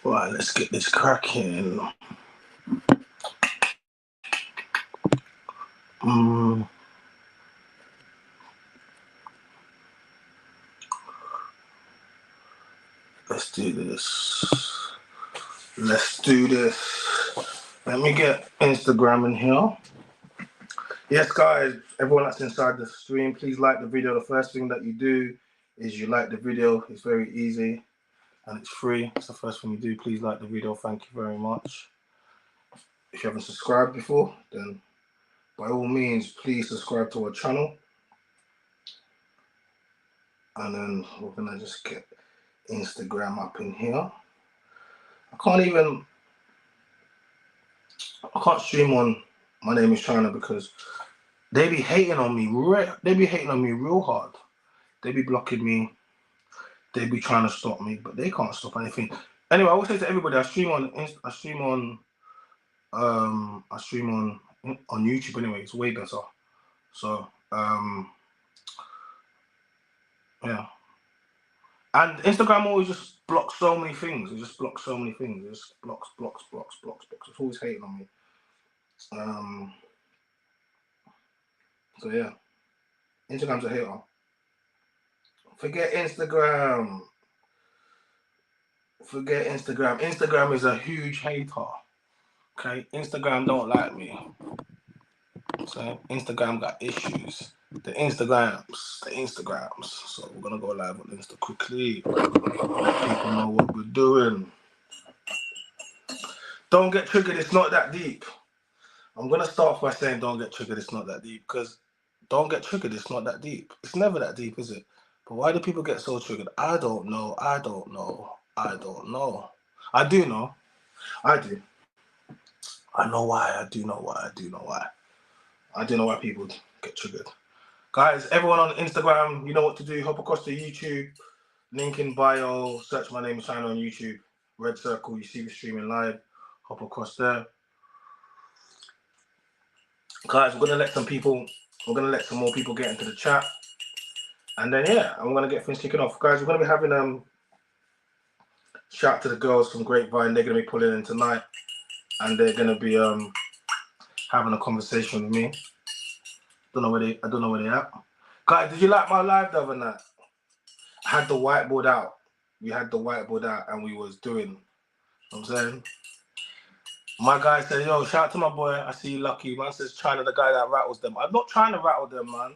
Right, let's get this cracking. Let's do this. Let's do this. Let me get Instagram in here. Yes, guys, everyone that's inside the stream, please like the video. The first thing that you do is you like the video. It's very easy and it's free. It's the first thing you do. Please like the video. Thank you very much. If you haven't subscribed before, then by all means, please subscribe to our channel. And then we're gonna just get Instagram up in here. I can't stream on My Name is China because they be hating on me. They be hating on me real hard. They be blocking me. They be trying to stop me, but they can't stop anything. Anyway, I will say to everybody, I stream on YouTube anyway. It's way better. So yeah. And Instagram always just blocks so many things. It just blocks so many things. It just blocks. It's always hating on me. So yeah, Instagram's a hater. Forget Instagram. Instagram is a huge hater. Okay, Instagram don't like me. So Instagram got issues. The Instagrams. So we're gonna go live on Insta quickly. Let people know what we're doing. Don't get triggered. It's not that deep. I'm gonna start off by saying don't get triggered. It's not that deep because don't get triggered. It's not that deep. It's never that deep, is it? But why do people get so triggered? I don't know. I do know. I do. I know why. I do know why. I do know why people get triggered. Guys, everyone on Instagram, you know what to do. Hop across to YouTube. Link in bio. Search My Name is China on YouTube. Red circle. You see me streaming live. Hop across there. Guys, we're gonna let some more people get into the chat. And then yeah, I'm gonna get things kicking off. Guys, we're gonna be having shout out to the girls from Grapevine. They're gonna be pulling in tonight. And they're gonna be having a conversation with me. I don't know where they at. Guys, did you like my live the other night? I had the whiteboard out. We had the whiteboard out and we was doing, you know what I'm saying? My guy said, yo, shout out to my boy. I see you lucky. Man says China, the guy that rattles them. I'm not trying to rattle them, man.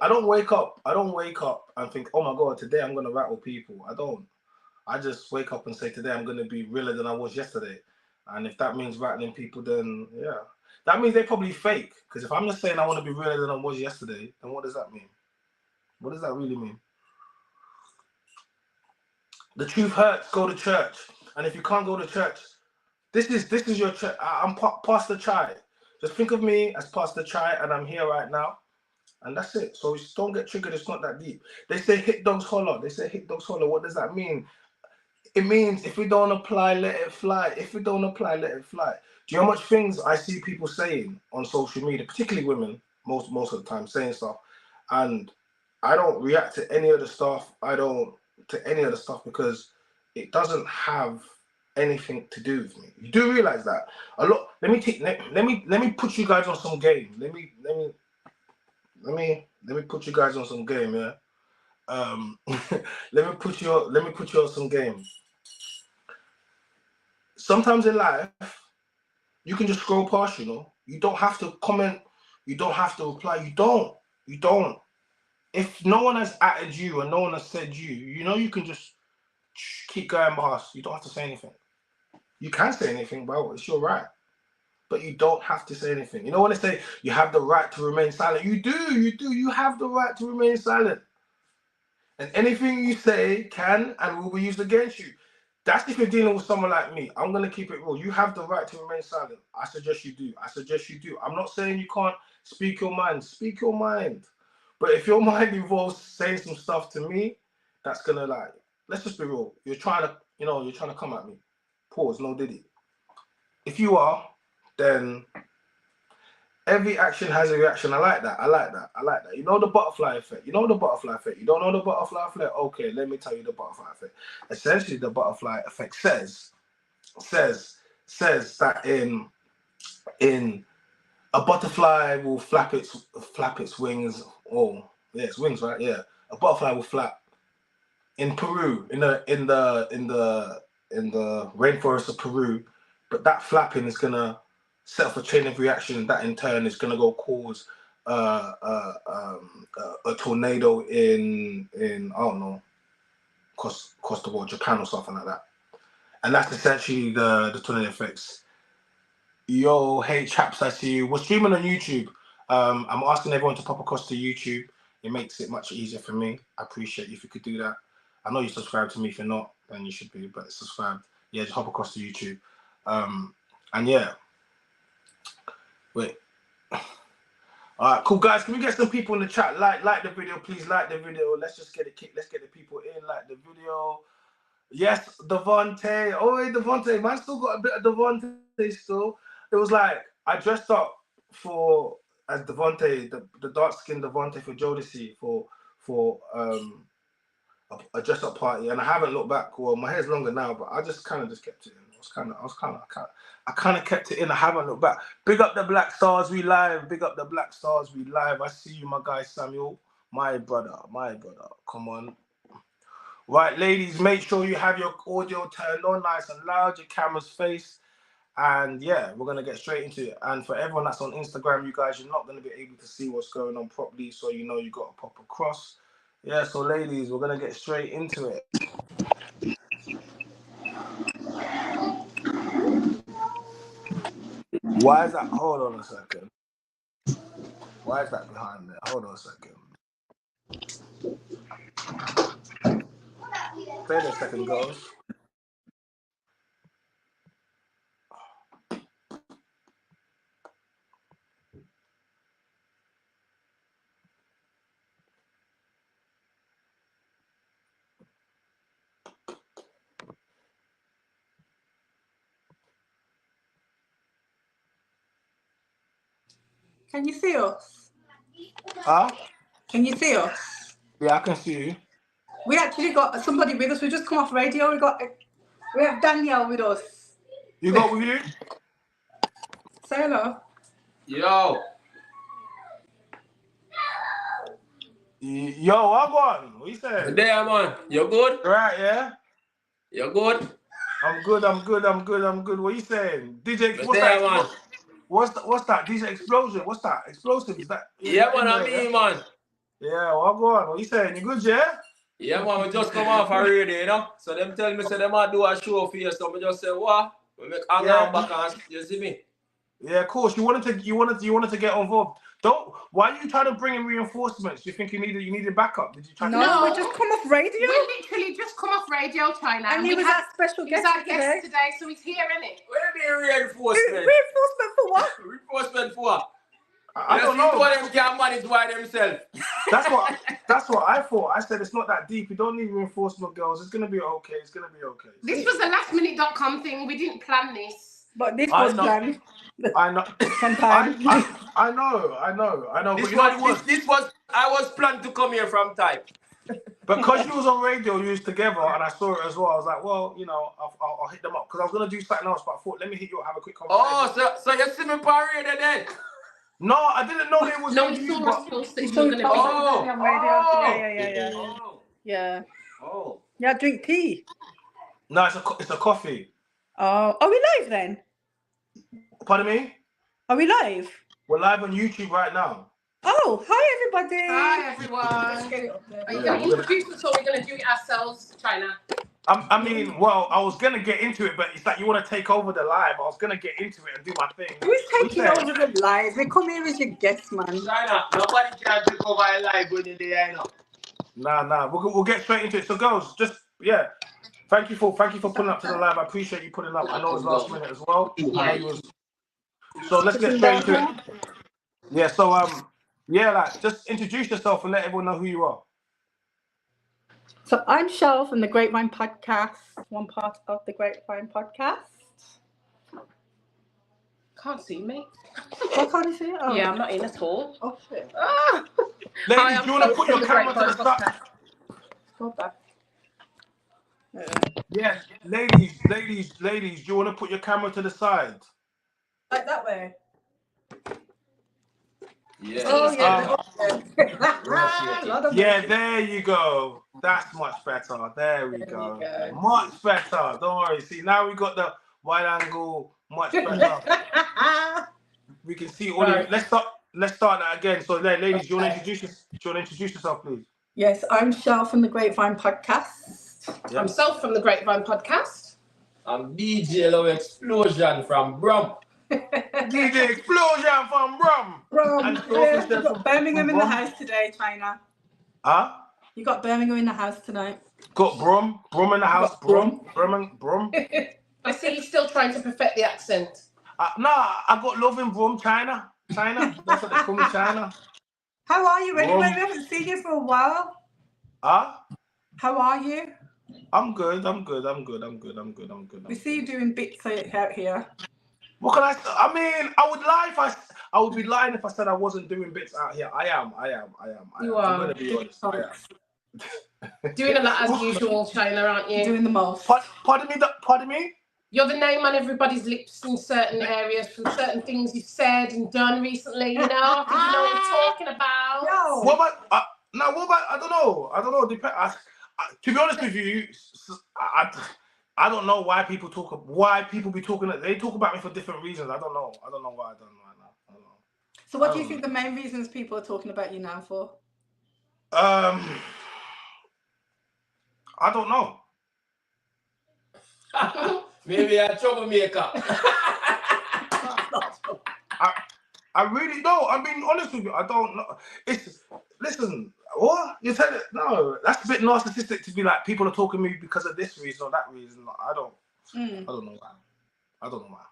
I don't wake up and think, oh my God, today I'm gonna rattle people. I don't. I just wake up and say today I'm gonna be realer than I was yesterday. And if that means rattling people, then yeah. That means they probably fake. Because if I'm just saying I want to be realer than I was yesterday, then what does that mean? What does that really mean? The truth hurts. Go to church. And if you can't go to church, this is your church. I'm Pastor Chai. Just think of me as Pastor Chai, and I'm here right now. And that's it. So just don't get triggered. It's not that deep. They say hit dogs holler. What does that mean? It means if we don't apply, let it fly. If we don't apply, let it fly. Do you know how much things I see people saying on social media, particularly women, most of the time, saying stuff, and I don't react to any of the stuff. Because it doesn't have anything to do with me. You do realize that a lot. Let me put you guys on some game. Let me put you guys on some game. Yeah. Let me put you on some game. Sometimes in life, you can just scroll past, you know. You don't have to comment. You don't have to reply. You don't. If no one has added you and no one has said you know, you can just keep going past. You don't have to say anything. You can say anything, bro. It's your right. But you don't have to say anything. You know when they say you have the right to remain silent? You do. You have the right to remain silent. And anything you say can and will be used against you. That's if you're dealing with someone like me. I'm going to keep it real. You have the right to remain silent. I suggest you do. I'm not saying you can't speak your mind. Speak your mind. But if your mind involves saying some stuff to me, that's going to like, let's just be real. You're trying to come at me. Pause, no diddy. If you are, then every action has a reaction. I like that. You know the butterfly effect. You don't know the butterfly effect? Okay, let me tell you the butterfly effect. Essentially, the butterfly effect says says that in a butterfly will flap its wings. Oh, yeah, its wings, right? Yeah, a butterfly will flap in Peru, in the rainforest of Peru, but that flapping is gonna set off a chain of reaction that in turn is gonna go cause a tornado in I don't know, across the world, Japan or something like that, and that's essentially the tornado effects. Yo, hey chaps, I see you. We're streaming on YouTube. I'm asking everyone to pop across to YouTube. It makes it much easier for me. I appreciate you if you could do that. I know you subscribe to me. If you're not, then you should be. But subscribe. Yeah, just hop across to YouTube. And yeah, wait. All right, cool guys. Can we get some people in the chat? Like the video, please. Like the video. Let's just get it kicked. Let's get the people in. Like the video. Yes, Devontae. Oh, hey, Devontae. Man, still got a bit of Devontae still. It was like I dressed up as Devontae, the dark skinned Devontae for Jodeci for a dress up party, and I haven't looked back. Well, my hair's longer now, but I just kind of kept it in. I kind of kept it in. I haven't looked back. Big up the Black Stars, we live. Big up the Black Stars, we live. I see you, my guy Samuel, my brother. Come on. Right, ladies, make sure you have your audio turned on nice and loud, your camera's faced. And yeah, we're going to get straight into it. And for everyone that's on Instagram, you guys, you're not going to be able to see what's going on properly. So you know you got to pop across. Yeah, so ladies, we're going to get straight into it. Why is that? Hold on a second. Why is that behind there? Hold on a second. Wait a second, girls. Can you see us? Huh? Can you see us? Yeah, I can see you. We actually got somebody with us. We just come off radio. We have Danielle with us. You got with you? Say hello. Yo, I'm on. What you saying? good day, man. You good? Right, yeah? You good? I'm good. What you saying? DJ, Good what's day, that? man. What's that? DJ Explosion. What's that? Explosive? Is that? Yeah, man, I mean, man. Yeah, well, go on. What you saying? You good, yeah? Yeah, man, we just come off a radio, you know? So them tell me, say they might do a show for you, so we just say, what? We make hang on back and you see me? Yeah, of course. You wanted to get involved. Why are you trying to bring in reinforcements? You think you needed backup? Did you try No, we just come off radio. We literally just come off radio, China. And he was our special guest today, so he's here, isn't it? Where be reinforcement? Reinforcement for what? Reinforcement for what? I don't know. What them can manage by themselves. That's what I thought. I said it's not that deep. You don't need reinforcement, girls. It's gonna be okay. This was a lastminute.com thing. We didn't plan this. But this was planned. I know. Sometime. I know. This But I was planned to come here from time. because you was on radio, you was together, and I saw it as well. I was like, well, I'll hit them up because I was gonna do something else, but I thought, let me hit you up, have a quick conversation. Oh, so you see me on radio then? No, I didn't know it was. No, we saw us post that you were gonna on radio. Yeah. Oh. Yeah, drink tea. No, it's a coffee. Oh, are we live then? Pardon me? Are we live? We're live on YouTube right now. Oh, hi everybody. Hi everyone. Let's get it up there. Are you going to introduce us or are we going to do it ourselves, China? I mean, well, I was going to get into it, but it's like you want to take over the live. I was going to get into it and do my thing. Who's taking over the live? They come here as your guests, man. China, nobody can take over a live when you're there, no. Nah. We'll get straight into it. So, girls, just, yeah. Thank you for pulling up to the live. I appreciate you pulling up. I know it was last minute as well. I know you was. So let's get straight into it. Yeah, so just introduce yourself and let everyone know who you are. So I'm Shell from the Grapevine podcast, one part of the Grapevine podcast. Can't see me. What can't you see it? Oh. Yeah, I'm not in at all. Oh shit. Ladies, do you want to put your camera to the side? Go back. Yeah, ladies, do you want to put your camera to the side? Like that way. Yeah. Oh yeah. Yeah, there you go. That's much better. There we go. Much better. Don't worry. See, now we got the wide angle. Much better. We can see all of. Let's start that again. So, ladies, do you want to introduce yourself, please? Yes, I'm Shell from the Grapevine Podcast. Yeah. I'm Soph from the Grapevine Podcast. I'm DJ Low Explosion from Brum. DJ Explosion from Brum. And Yes, you got Birmingham in the house today, China. Huh? You got Birmingham in the house tonight. Got Brum in the house. Brum. I see you're still trying to perfect the accent. Nah, I got love in Brum, China. That's what they call me, China. How are you anyway? We haven't seen you for a while. Huh? How are you? I'm good. We see you doing bits out here. What can I mean, I would lie if I would be lying if I said I wasn't doing bits out here. I am. You are. I'm gonna be honest. Doing a lot as usual, China, aren't you? Doing the most. Pardon me? You're the name on everybody's lips in certain areas from certain things you've said and done recently, you know? I think you know what I'm talking about. No. What about, I don't know. To be honest with you, I don't know why people be talking. They talk about me for different reasons. I don't know why. I don't know. So what do you think the main reasons people are talking about you now for? I don't know. Maybe a troublemaker. I really don't. I'm being honest with you. I don't know. Listen. What you tell it? No, that's a bit narcissistic to be like people are talking to me because of this reason or that reason. I don't know why.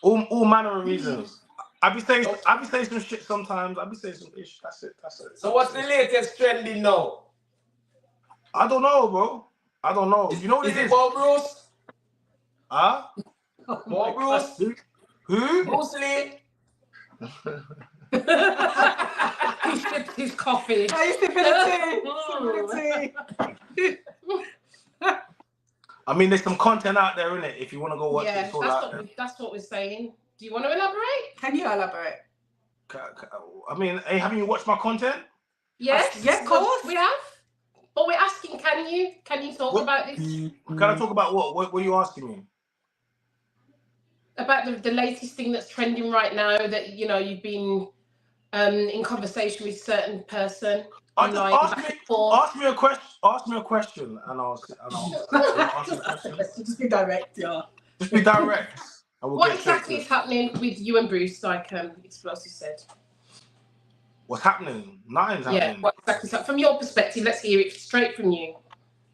All manner of reasons. I be saying some shit sometimes. I be saying some ish. That's it. So what's the latest trending now? I don't know, bro. I don't know. You know what is it is? Bob Bruce? Huh? Bob Bruce? Who? Bruce Lee? He sipped his coffee. Are you sipping a tea? I mean, there's some content out there, innit? If you want to go watch it, it's all out there. That's what we're saying. Do you want to elaborate? Can you elaborate? I mean, hey, haven't you watched my content? Yes. Yes, of course. We have. But we're asking, can you talk about this? Can I talk about what? What are you asking me? About the latest thing that's trending right now that, you know, you've been in conversation with a certain person. Ask me a question and I'll answer the question. Just be direct, yeah. Just be direct. What exactly is happening with you and Bruce, like Explosive said? What's happening? Nothing's happening. Yeah, what exactly is that? From your perspective, let's hear it straight from you.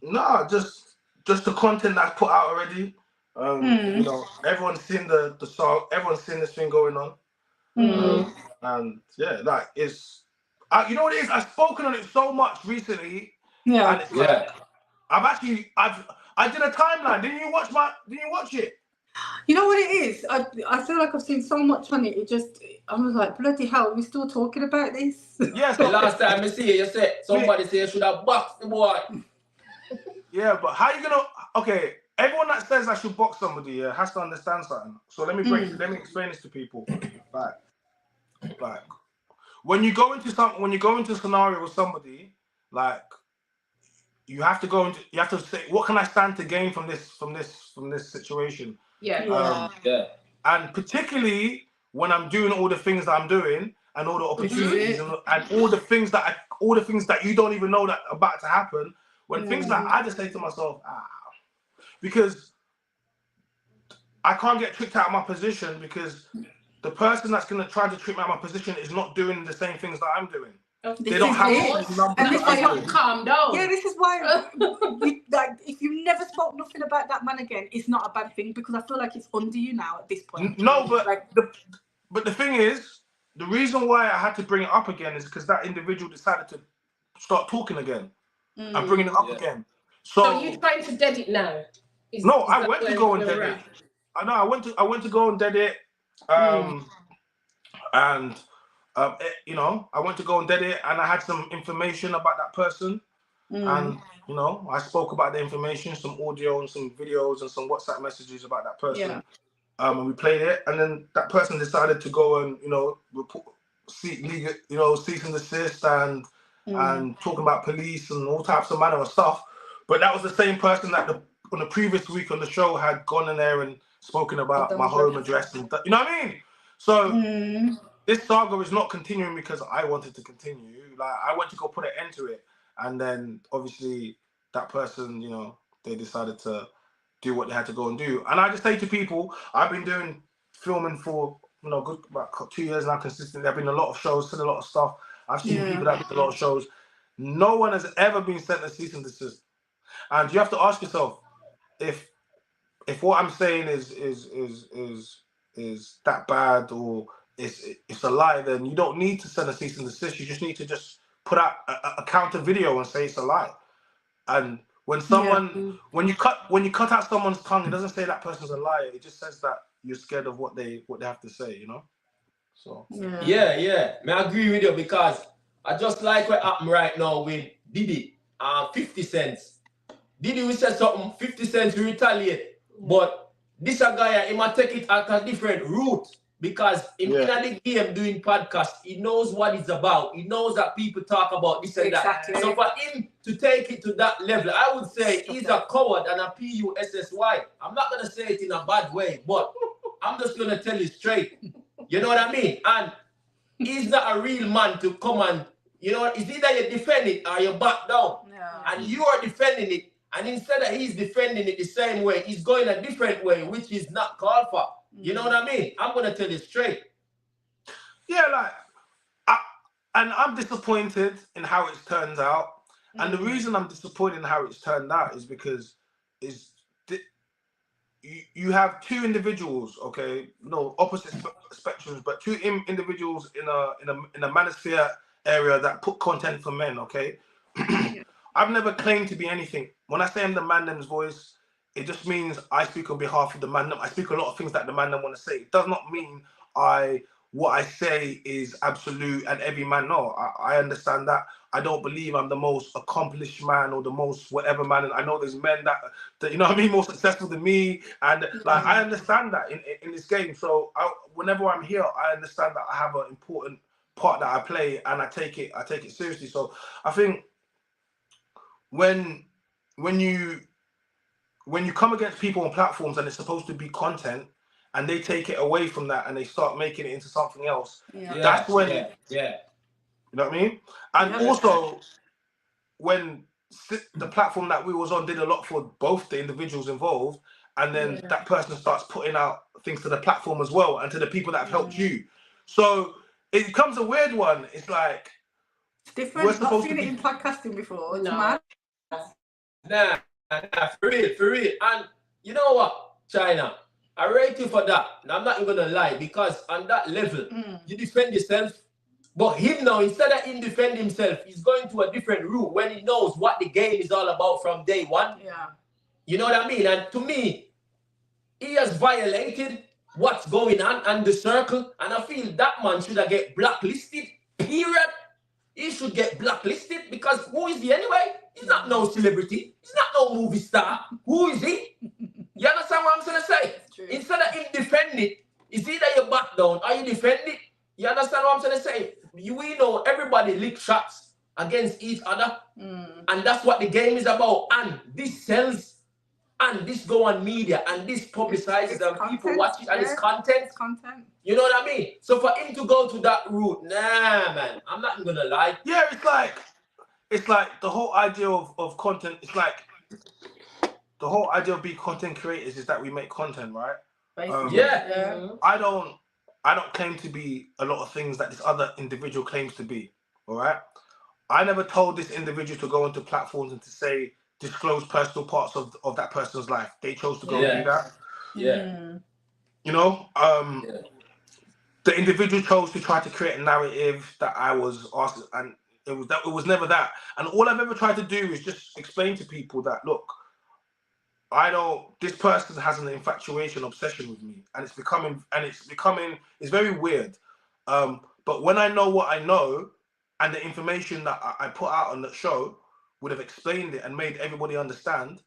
No, just the content that's put out already. You know, everyone's seen the song, everyone's seen this thing going on. And yeah, like it's you know what it is? I've spoken on it so much recently. Yeah. And it's like, I did a timeline. Didn't you watch it? You know what it is? I feel like I've seen so much on it. I was like, bloody hell, are we still talking about this? Yes. The last time I see it, you said somebody said you should have boxed the boy. Yeah, but how you gonna? Okay, everyone that says I should box somebody has to understand something. So let me explain this to people. Like when you go into a scenario with somebody, like you have to say, what can I stand to gain from this situation? Yeah. And particularly when I'm doing all the things that I'm doing and all the opportunities and all the things that you don't even know that are about to happen. When things like I just say to myself, because I can't get tricked out of my position because the person that's going to try to trick me out of my position is not doing the same things that I'm doing. They don't have and this is why calm down. Yeah, this is why if you never spoke nothing about that man again, it's not a bad thing because I feel like it's under you now at this point. No, but the thing is, the reason why I had to bring it up again is because that individual decided to start talking again and bringing it up again. So you're trying to dead it now? I went to go and dead it. I know I went to go and dead it. You know, I went to go and dead it, and I had some information about that person. and you know, I spoke about the information, some audio and some videos and some WhatsApp messages about that person. Yeah. And we played it, and then that person decided to go and, you know, report, cease and desist, and talking about police and all types of manner of stuff. But that was the same person that on the previous week on the show had gone in there and spoken about my home address, and you know what I mean. So this saga is not continuing because I wanted to continue. Like, I went to go put an end to it, and then obviously that person, you know, they decided to do what they had to go and do. And I just say to people, I've been doing filming for, you know, good about 2 years now consistently. I've been in a lot of shows, seen a lot of stuff. I've seen people that have been in a lot of shows. No one has ever been sent a cease and desist. And you have to ask yourself, if what I'm saying is that bad, or it's a lie, then you don't need to send a cease and desist. You just need to just put out a counter video and say it's a lie. And when someone, when you cut out someone's tongue, it doesn't say that person's a liar. It just says that you're scared of what they have to say, you know. So yeah, I agree with you, because I just like what happened right now with Diddy, 50 cents. Diddy we said something, 50 cents we retaliate, but this a guy, he might take it at a different route, because in the game doing podcast, he knows what it's about. He knows that people talk about this and that. So for him to take it to that level, I would say he's a coward and a PUSSY. I'm not gonna say it in a bad way, but I'm just gonna tell you straight. You know what I mean? And he's not a real man to come and, you know, it's either you defend it or you back down. And you are defending it, and instead of he's defending it the same way, he's going a different way, which is not called for. You know what I mean? I'm gonna tell you straight. Yeah, like, I'm disappointed in how it's turned out, and the reason I'm disappointed in how it's turned out is because you have two individuals, okay, no opposite spectrums, but two individuals in a manosphere area that put content for men, okay. I've never claimed to be anything. When I say I'm the man them's voice, it just means I speak on behalf of the man. I speak a lot of things that the man them want to say. It does not mean what I say is absolute and every man. No, I understand that. I don't believe I'm the most accomplished man or the most whatever man. And I know there's men that you know what I mean, more successful than me. And like, I understand that in this game. So whenever I'm here, I understand that I have an important part that I play, and I take it seriously. So I think when you come against people on platforms and it's supposed to be content, and they take it away from that and they start making it into something else, that's when you know what I mean? And also when the platform that we was on did a lot for both the individuals involved, and then that person starts putting out things to the platform as well and to the people that have helped you. So it becomes a weird one. It's like, it's different. I've seen it in podcasting before. It's mad. Nah, for real. And you know what, China? I rate you for that. And I'm not even gonna lie, because on that level, you defend yourself. But him now, instead of him defend himself, he's going to a different route when he knows what the game is all about from day one. Yeah. You know what I mean? And to me, he has violated what's going on the circle. And I feel that man should have get blacklisted, period. He should get blacklisted, because who is he anyway? He's not no celebrity. He's not no movie star. Who is he? You understand what I'm trying to say? Instead of him defend it, it's either you back down or you defend it. You understand what I'm trying to say? We know everybody lick shots against each other. And that's what the game is about. And this sells, and this go on media, and this publicizes, and people watch it, and it's content. You know what I mean? So for him to go to that route, nah, man, I'm not even gonna lie. Yeah, it's like the whole idea of content. It's like the whole idea of being content creators is that we make content, right? I don't claim to be a lot of things that this other individual claims to be. All right. I never told this individual to go into platforms and to disclose personal parts of that person's life. They chose to go and do that. You know, the individual chose to try to create a narrative that I was asked, and it was never that. And all I've ever tried to do is just explain to people that, look, this person has an infatuation, obsession with me, and it's very weird. But when I know what I know and the information that I put out on the show, would have explained it and made everybody understand,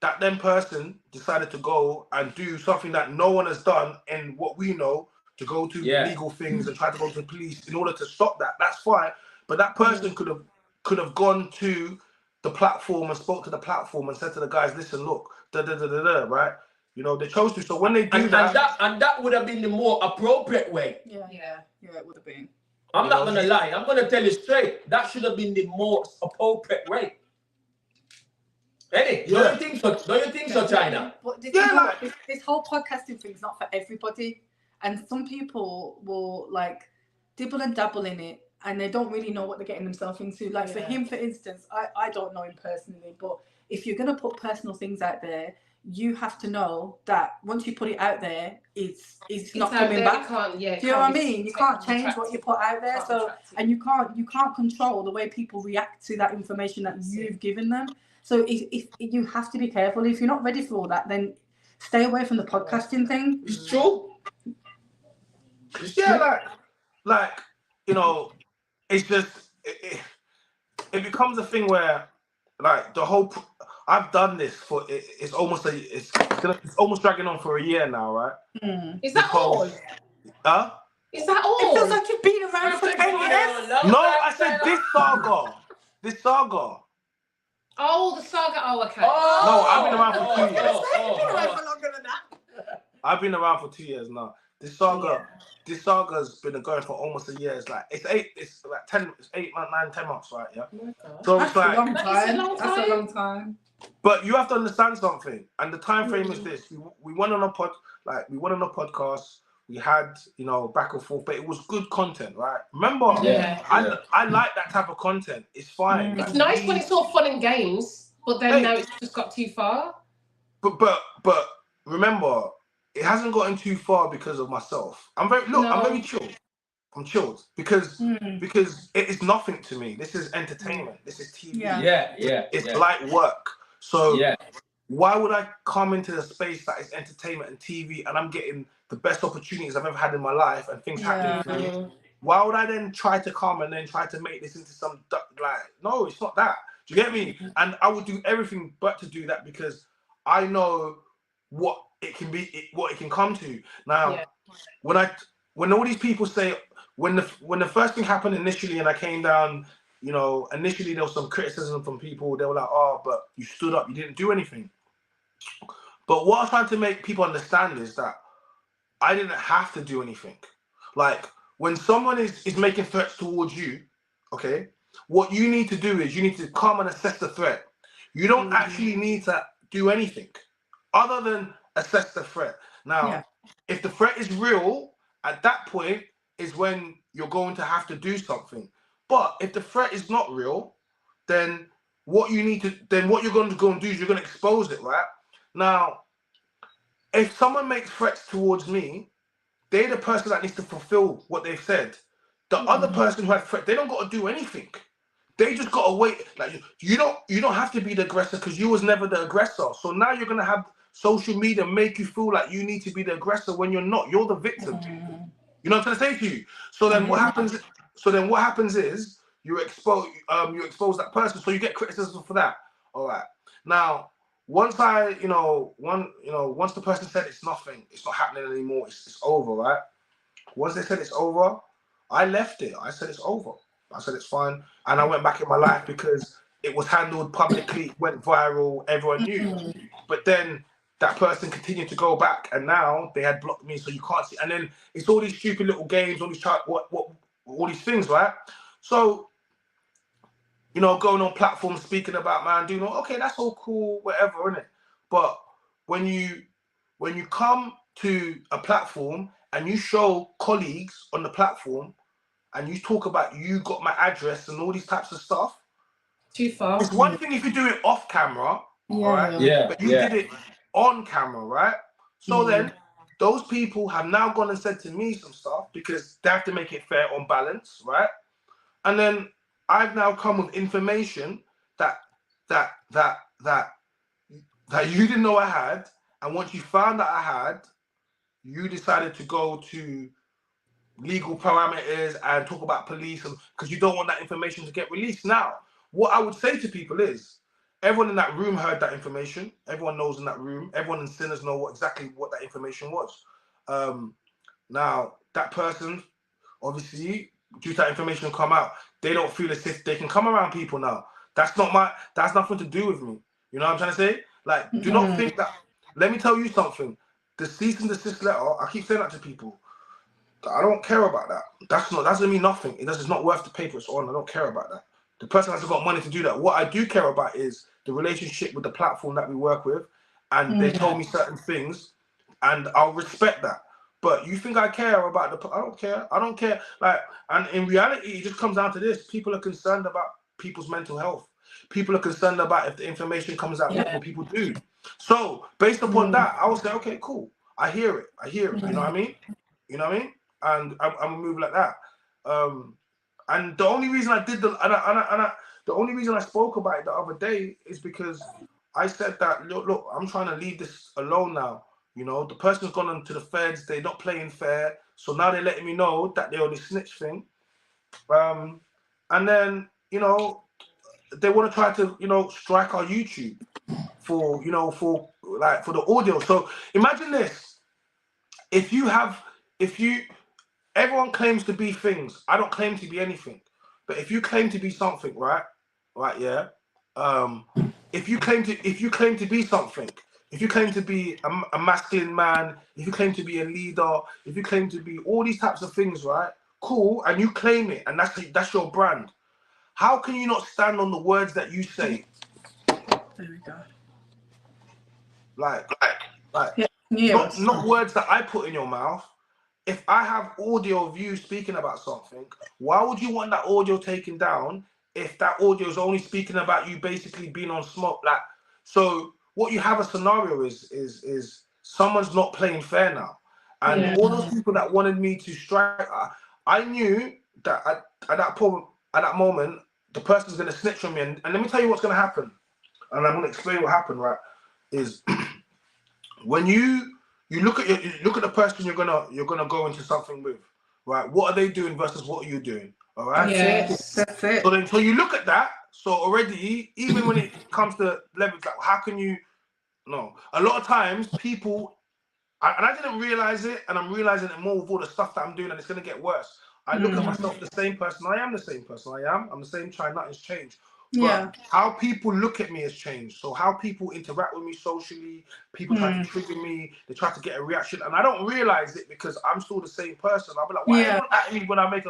that then person decided to go and do something that no one has done in what we know, to go to legal things and try to go to the police in order to stop that. That's fine. But that person could have gone to the platform and spoke to the platform and said to the guys, listen, look, right? You know, they chose to. So when they do and that would have been the more appropriate way. Yeah, it would have been. I'm not gonna lie. I'm gonna tell you straight. That should have been the most appropriate way. Don't you think so? Don't you think so, China? But this whole podcasting thing is not for everybody, and some people will like dibble and dabble in it, and they don't really know what they're getting themselves into. Like for him, for instance, I don't know him personally, but if you're gonna put personal things out there, you have to know that once you put it out there, it's not coming back. Do you know what I mean? You can't change what you put out there. So, and you can't control the way people react to that information that you've given them. So if you have to be careful. If you're not ready for all that, then stay away from the podcasting thing. It's true. Like you know, it's just it becomes a thing where like the whole. I've done this for it's almost dragging on for a year now, right? Is that all? Huh? Is that all? It feels like you've been around for 10 years. No, I said this saga. This saga. Oh, the saga. Oh, okay. No, I've been around for 2 years. You've been around for longer than that. I've been around for 2 years now. This saga's been going for almost a year. It's like it's 8, 9, 10 months, right? Yeah. So That's it's like a long time. That's a long time. But you have to understand something, and the time frame is this: we went on a podcast. We had, you know, back and forth, but it was good content, right? Remember, I like that type of content. It's fine. It's nice when it's all fun and games, but then now it's just got too far. But remember, it hasn't gotten too far because of myself. I'm very chilled. I'm chilled because it is nothing to me. This is entertainment. This is TV. It's light work. So why would I come into a space that is entertainment and TV and I'm getting the best opportunities I've ever had in my life and things happening for me? Why would I then try to come and then try to make this into some no, it's not that. Do you get me? And I would do everything but to do that because I know what it can be, what it can come to. Now, when all these people say when the first thing happened initially and I came down. You know, initially there was some criticism from people. They were like, "Oh, but you stood up. You didn't do anything." But what I'm trying to make people understand is that I didn't have to do anything. Like when someone is making threats towards you, okay, what you need to do is you need to come and assess the threat. You don't actually need to do anything other than assess the threat. Now, if the threat is real, at that point is when you're going to have to do something. But if the threat is not real, then what you're going to go and do is you're going to expose it, right? Now, if someone makes threats towards me, they're the person that needs to fulfill what they've said. The other person who had threat, they don't got to do anything. They just got to wait. Like you don't have to be the aggressor because you was never the aggressor. So now you're going to have social media make you feel like you need to be the aggressor when you're not. You're the victim. You know what I'm trying to say to you? So then what happens? So then what happens is you expose that person, so you get criticism for that. All right. Now, once the person said it's nothing, it's not happening anymore, it's over, right? Once they said it's over, I left it. I said it's over. I said it's fine, and I went back in my life because it was handled publicly, went viral, everyone knew. But then that person continued to go back, and now they had blocked me, so you can't see. And then it's all these stupid little games, all these all these things, right? So, you know, going on platforms, speaking about doing okay, that's all cool, whatever, innit? But when you come to a platform and you show colleagues on the platform and you talk about you got my address and all these types of stuff, too far. It's one thing if you do it off camera, right? But you did it on camera, right? So then those people have now gone and said to me some stuff because they have to make it fair on balance, right? And then I've now come with information that you didn't know I had, and once you found that I had, you decided to go to legal parameters and talk about police, and because you don't want that information to get released. Now, what I would say to people is, everyone in that room heard that information. Everyone knows in that room. Everyone in Sinners know exactly what that information was. Now, that person, obviously, due to that information come out, they don't feel as if they can come around people now. That's nothing to do with me. You know what I'm trying to say? Like, do not think that. Let me tell you something. The cease and desist letter, I keep saying that to people. I don't care about that. That doesn't mean nothing. It's not worth the paper it's on. I don't care about that. The person hasn't got money to do that. What I do care about is the relationship with the platform that we work with, and they told me certain things, and I'll respect that. But you think I care about I don't care. I don't care. Like, and in reality, it just comes down to this: people are concerned about people's mental health. People are concerned about if the information comes out, what will people do? So based upon that, I will say, okay, cool. I hear it. You know what I mean? You know what I mean? And I'm gonna move like that. And the only reason I did the only reason I spoke about it the other day is because I said that look, I'm trying to leave this alone now. You know, the person's gone on to the feds. They're not playing fair, so now they're letting me know that they're on the snitch thing. And then they want to try to strike our YouTube for the audio. So imagine this: everyone claims to be things. I don't claim to be anything. But if you claim to be something, right, yeah. If you claim to be something, if you claim to be a masculine man, if you claim to be a leader, if you claim to be all these types of things, right, cool, and you claim it, and that's your brand. How can you not stand on the words that you say? There we go. Like, yeah. Not words that I put in your mouth. If I have audio of you speaking about something, why would you want that audio taken down if that audio is only speaking about you basically being on smoke? Like, so what you have a scenario is someone's not playing fair now. And all those people that wanted me to strike, I knew that at that moment, the person's going to snitch on me. And let me tell you what's going to happen. And I'm going to explain what happened, right? Is when you look at the person you're gonna go into something with, right? What are they doing versus what are you doing? All right. Yes, that's it. So you look at that. So already, even when it comes to levels, like how can you? No, a lot of times people, and I didn't realize it, and I'm realizing it more with all the stuff that I'm doing, and it's gonna get worse. I look at myself the same person. I am the same person. I'm the same child. Nothing's changed. But how people look at me has changed. So how people interact with me socially, people try to trigger me, they try to get a reaction, and I don't realize it because I'm still the same person. I'll be like, why everyone at me when I make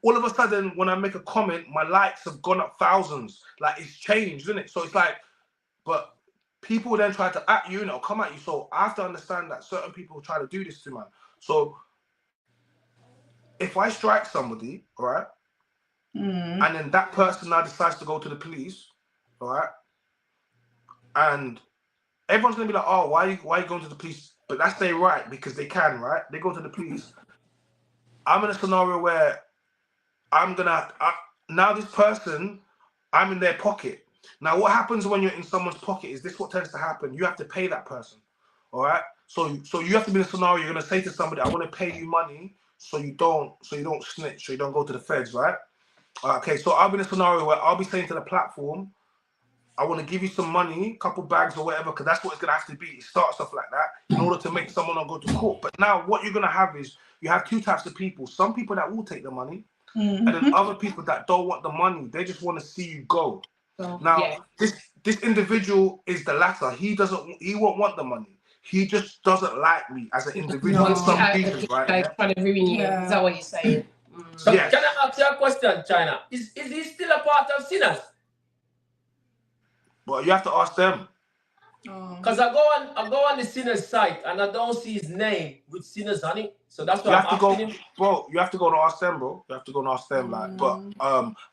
all of a sudden when I make a comment, my likes have gone up thousands. Like it's changed, isn't it? So it's like, but people then try to at you, come at you. So I have to understand that certain people try to do this to man. So if I strike somebody, all right, and then that person now decides to go to the police, all right, and everyone's gonna be like, oh, why are you going to the police? But that's their right because they can, right? They go to the police. I'm in a scenario where now this person, I'm in their pocket. Now what happens when you're in someone's pocket is this what tends to happen. You have to pay that person, all right? So you have to be in a scenario, you're gonna say to somebody, I want to pay you money so you don't snitch, so you don't go to the feds, right? Okay, so I'll be in a scenario where I'll be saying to the platform, I want to give you some money, couple bags or whatever, because that's what it's going to have to be. It starts off like that in order to make someone not go to court. But now what you're going to have is you have two types of people. Some people that will take the money and then other people that don't want the money. They just want to see you go. This individual is the latter. He won't want the money. He just doesn't like me as an individual. Some reasons, right? Trying to ruin you. Is that what you're saying? So can I ask you a question, China? Is he still a part of Sinners? Well, you have to ask them. Because I go on the Sinners site and I don't see his name with Sinners on it. So that's why I'm asking him. Bro, you have to go and ask them, bro. You have to go and ask them, like. But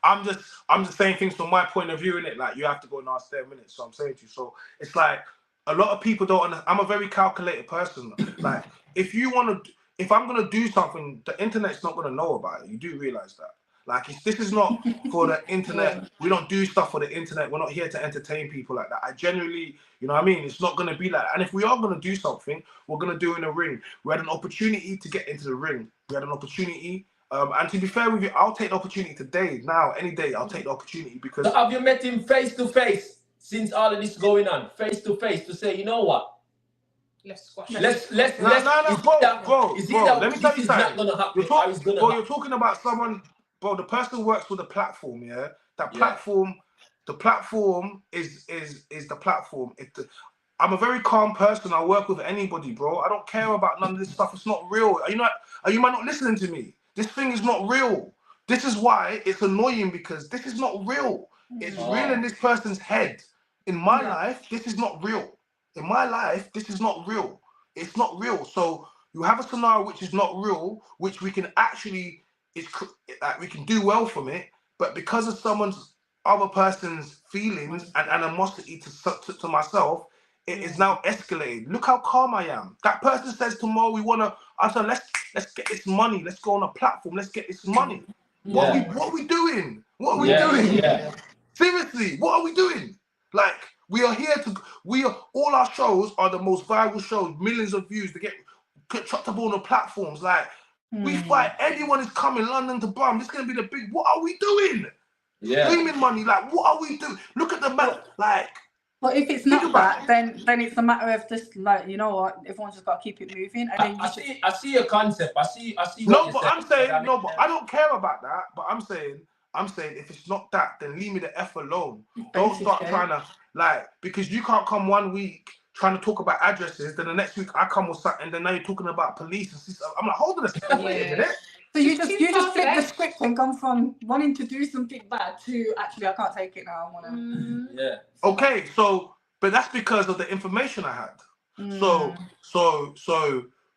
I'm just saying things from my point of view, innit? Like you have to go and ask them, innit? So I'm saying to you. So it's like a lot of people don't understand. I'm a very calculated person. Like if I'm gonna do something, the internet's not gonna know about it. You do realize that. Like this is not for the internet. We don't do stuff for the internet. We're not here to entertain people like that. I genuinely, you know what I mean? It's not going to be like that. And if we are going to do something, we're going to do it in a ring. We had an opportunity to get into the ring. We had an opportunity And to be fair with you, I'll take the opportunity today, now, any day. I'll take the opportunity because. So have you met him face to face since all of this going on, face to face, to say, you know what? Let's squash. No, bro. Let me tell you something. You're talking about someone, bro. The person works with the platform, yeah. That platform, the platform is the platform. I'm a very calm person. I work with anybody, bro. I don't care about none of this stuff. It's not real. Are you not listening to me? This thing is not real. This is why it's annoying, because this is not real. It's real in this person's head. In my life, this is not real. In my life, this is not real. It's not real. So you have a scenario which is not real, which we can actually, we can do well from it. But because of someone's other person's feelings and animosity to myself, it is now escalated. Look how calm I am. That person says tomorrow I said, let's get this money. Let's go on a platform. Let's get this money. What are we doing? What are we doing? Yeah. Seriously, what are we doing? Like, we are here all our shows are the most viral shows, millions of views, they get chucked up on the platforms. Like, we fight, anyone is coming, London to Brum, this is going to be the big, what are we doing? Yeah. Streaming money, like, what are we doing? Look at the map, like. Well, if it's not that, then it's a matter of just like, you know what, everyone's just got to keep it moving. And then I see your concept. I see. No, but I'm saying, but I don't care about that. But I'm saying, if it's not that, then leave me the F alone. Don't start trying to, like, because you can't come 1 week trying to talk about addresses, then the next week I come with something, and then now you're talking about police and stuff. I'm like, hold on a second, wait a minute. So you just flip the script and gone from wanting to do something bad to actually I can't take it now. I want to. Yeah. Okay, so but that's because of the information I had. So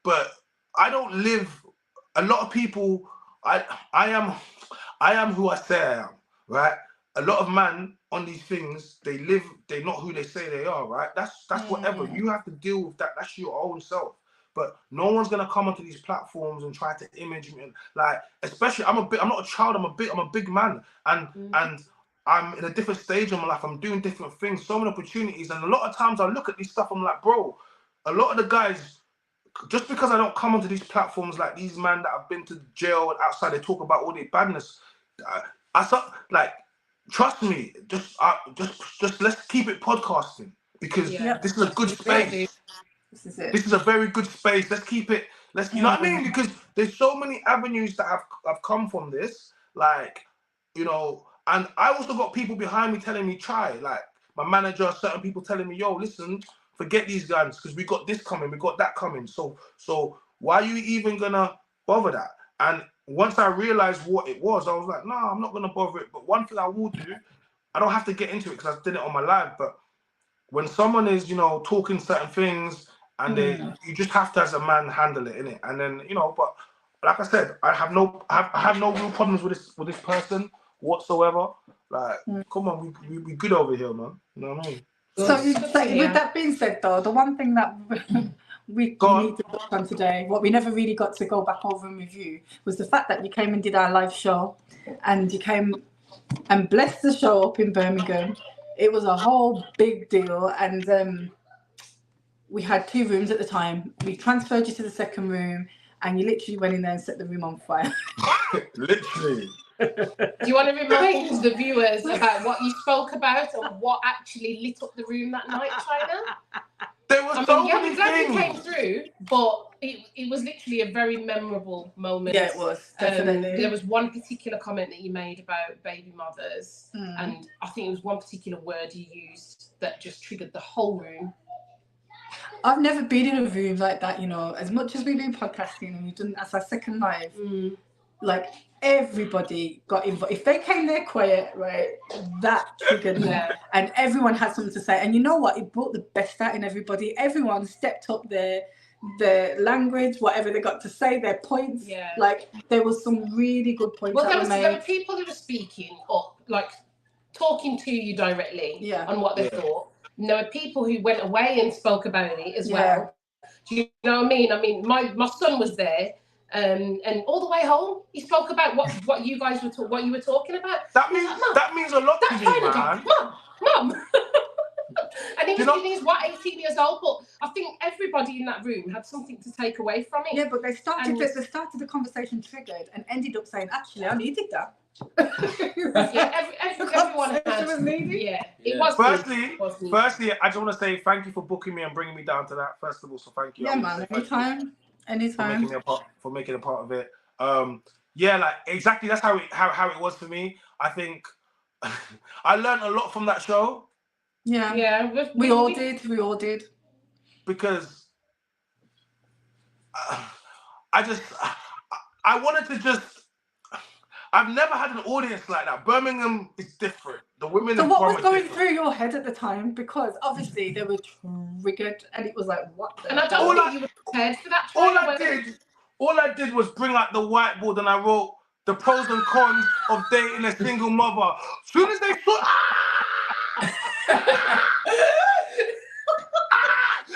but I don't live. A lot of people. I am who I say I am. Right. A lot of man on these things, they're not who they say they are. Right. That's whatever. You have to deal with that. That's your own self. But no one's gonna come onto these platforms and try to image me. Like, especially, I'm not a child. I'm a big man, and I'm in a different stage of my life. I'm doing different things, so many opportunities, and a lot of times I look at this stuff. I'm like, bro, a lot of the guys, just because I don't come onto these platforms, like these men that have been to jail and outside, they talk about all their badness. I thought, like, trust me, just let's keep it podcasting, because this is a good space. This is a very good space. Let's keep it. You know what I mean? Because there's so many avenues that have come from this. Like, you know, and I also got people behind me telling me try. Like my manager, certain people telling me, yo, listen, forget these guns because we got this coming, we got that coming. So why are you even gonna bother that? And once I realized what it was, I was like, no, I'm not gonna bother it. But one thing I will do, I don't have to get into it because I did it on my live. But when someone is, you know, talking certain things. And then you just have to, as a man, handle it, innit? And then, you know, but like I said, I have no real problems with this person whatsoever. Like, come on, we good over here, man. You know what I mean? So with that being said, though, the one thing that we need to touch on today, what we never really got to go back over and review, was the fact that you came and did our live show, and you came and blessed the show up in Birmingham. It was a whole big deal, and we had 2 rooms at the time. We transferred you to the second room, and you literally went in there and set the room on fire. Literally. Do you want to remind the viewers about what you spoke about and what actually lit up the room that night, China? There was so many things. You came through, but it was literally a very memorable moment. Yeah, it was, definitely. There was one particular comment that you made about baby mothers, and I think it was one particular word you used that just triggered the whole room. I've never been in a room like that, you know, as much as we've been podcasting and we've done as our second live, like everybody got involved. If they came there quiet, right, that triggered me. And everyone had something to say. And you know what? It brought the best out in everybody. Everyone stepped up their language, whatever they got to say, their points. Yeah. Like there was some really good points that were made. There were people who were speaking up, like talking to you directly on what they thought. And there were people who went away and spoke about it as well. Do you know what I mean? I mean, my son was there, and all the way home, he spoke about what you guys were what you were talking about. That means a lot to me, man. Mum. And he was what, 18 years old, but I think everybody in that room had something to take away from it. Yeah, but they started the conversation triggered and ended up saying, actually, I needed that. Everyone was needed. Yeah, it was. Firstly, I just want to say thank you for booking me and bringing me down to that festival. So thank you. Yeah, man. Anytime. For making a part of it. Yeah, like exactly. That's how it was for me. I think I learned a lot from that show. Yeah. We all did. Because I wanted to just. I've never had an audience like that. Birmingham is different. The women. So what was going through your head at the time? Because obviously they were triggered, and it was like, what? And I don't think you were prepared for that. All I did was bring out the whiteboard and I wrote the pros and cons of dating a single mother. As soon as they saw,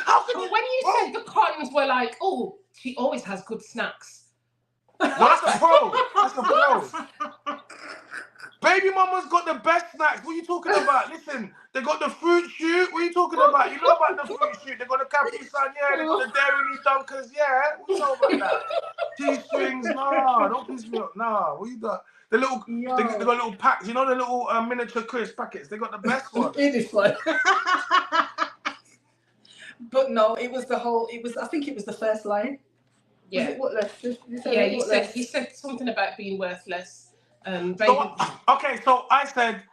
how can you? When you said the cons were like, oh, she always has good snacks. No, that's a pro. That's a pro. Baby mama's got the best snacks. What are you talking about? Listen, they got the fruit shoot. What are you talking about? You know about the fruit shoot. They got the Capri Sun, yeah. They got the Dairy Dunkers, yeah. What you know about that? G-strings, nah. Don't piss me off. Nah, what you got? The little, they got little packs. You know the little miniature crisp packets. They got the best ones. It is fun. But no, it was the whole. It was. I think it was the first line. Yeah. You said something about being worthless. So I said,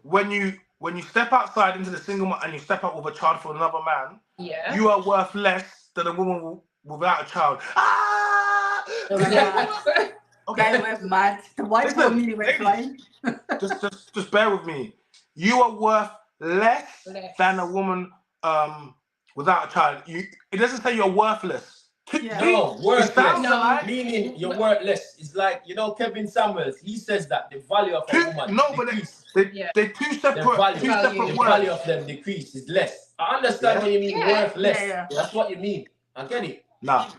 when you step outside into the single and you step out with a child for another man, you are worth less than a woman without a child. Okay, they went mad. The white woman nearly went flying. just bear with me. You are worth less than a woman without a child. It doesn't say you're worthless. No, worthless. Meaning you're worthless. It's like, Kevin Samuels, he says that the value of a woman they're two separate words. The value of them decrease is less. I understand when you mean worthless. That's what you mean. I get it. Nah,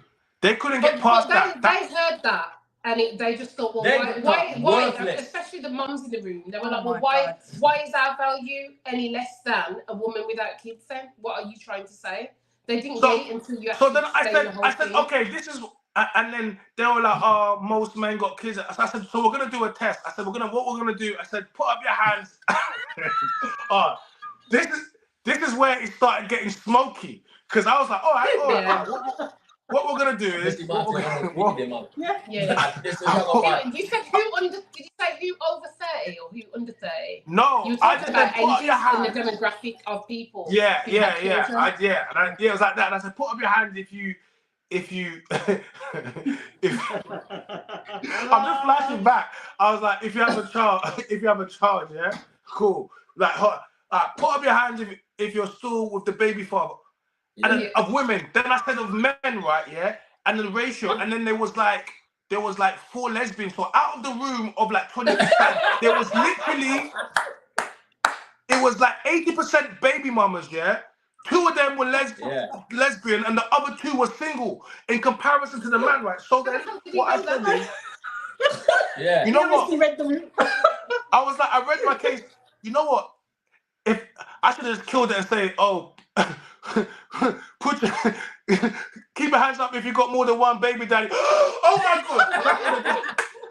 they couldn't get past that. They heard that. And they just thought, well, why? Especially the mums in the room. They were like, well, why is our value any less than a woman without kids then? What are you trying to say? They didn't wait until you actually I said, okay, this is, and then they were like, oh, most men got kids. I said, so we're going to do a test. I said, what we're going to do, I said, put up your hands. This is where it started getting smoky. Because I was like, all right. What we're gonna do is You said who over 30 or who under 30? No, you talked about ages and the demographic of people. Yeah. It was like that. And I said, put up your hands if you I'm just flashing back. I was like, if you have a child, yeah, cool. Like, put up your hands if you're still with the baby father. And then of women, then I said of men, right? Yeah, and the ratio, and then there was like 4 lesbians. So out of the room of like 20%, there was literally, it was like 80% baby mamas. Yeah, 2 of them were lesbian, and the other 2 were single. In comparison to the man, right? So then, what I said is, you know what? I was like, I read my case. You know what? If I should have just killed it and say, oh. Keep your hands up if you got more than one baby daddy. Oh my god!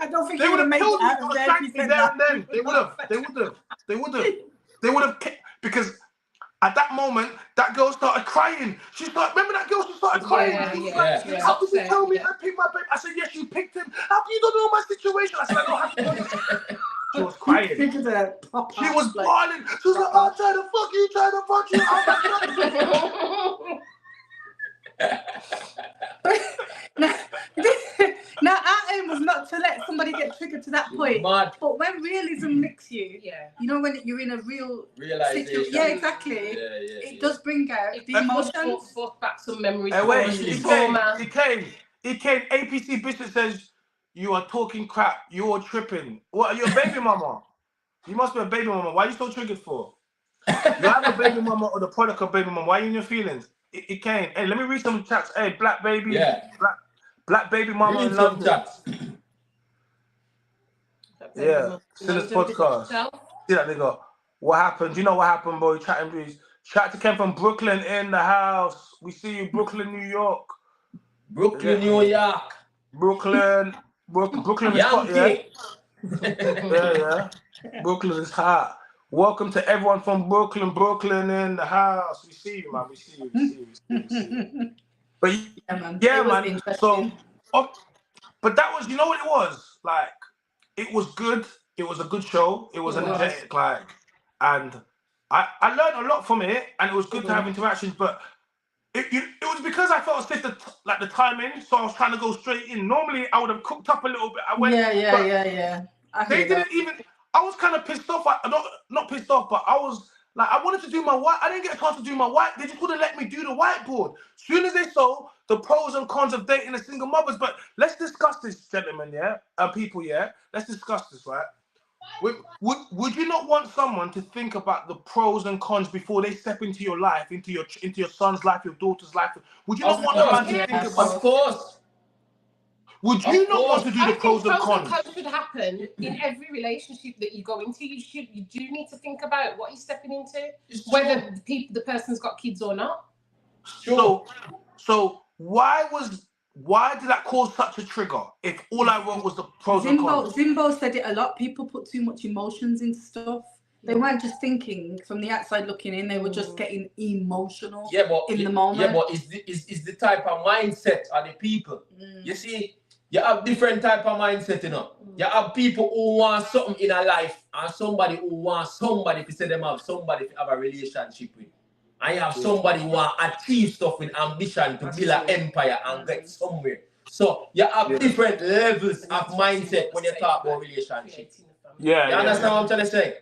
I don't think they would have killed me. They would have because at that moment that girl started crying. She started. Remember that girl? She started crying. How could you tell me I picked my baby? I said yes, you picked him. How can you don't know my situation? I said I don't have to know. She was crying. She was bawling. She was like, "Oh, I'm trying to fuck you, Now, our aim was not to let somebody get triggered to that point. But when realism nicks you, you know, when you're in a real situation. Yeah, exactly. It does bring out the emotions. Brought back some memories. It came. APC Bishop says, you are talking crap. You're tripping. What? Are you a baby mama? You must be a baby mama. Why are you so triggered for? You have a baby mama or the product of baby mama. Why are you in your feelings? It came. Hey, let me read some chats. Hey, black baby. Yeah. Black baby mama. Read some chats. Yeah, Sinners podcast. See that nigga? What happened? You know what happened, boy? Chatting breeze. Shout out to Ken from Brooklyn in the house. We see you, Brooklyn, New York. Brooklyn, New York. Brooklyn is hot, yeah? Yeah. Brooklyn is hot. Welcome to everyone from Brooklyn in the house. We see you, man. We see you. But yeah, man. So, but that was, you know what it was? Like, it was good. It was a good show. It was energetic, like, and I learned a lot from it, and it was good to have interactions. But it was because I felt as if the timing, so I was trying to go straight in. Normally, I would have cooked up a little bit. I went, yeah. They didn't even. I was kind of pissed off. Not pissed off, but I was like, I wanted to do my white. I didn't get a chance to do my white. They just wouldn't let me do the whiteboard. As soon as they saw the pros and cons of dating a single mothers. But let's discuss this, gentlemen. Yeah, people. Yeah, let's discuss this, right? Would you not want someone to think about the pros and cons before they step into your life, into your son's life, your daughter's life? Would you not want a man to think about? Of course. Would you not want to do the pros and cons? Pros and cons should happen in every relationship that you go into. You do need to think about what you're stepping into, whether the person's got kids or not. So why did that cause such a trigger? If all I wrote was the pros and cons. Zimbo said it a lot. People put too much emotions into stuff. They weren't just thinking from the outside looking in. They were just getting emotional in the moment. Yeah, but it's the type of mindset of the people. You see, you have different type of mindset, you know. You have people who want something in a life, and somebody who wants somebody to say them have somebody to have a relationship with. And you have somebody who want to achieve stuff with ambition to build an empire and get somewhere. So you have different levels of mindset when you talk about relationships. Yeah, you understand what I'm trying to say?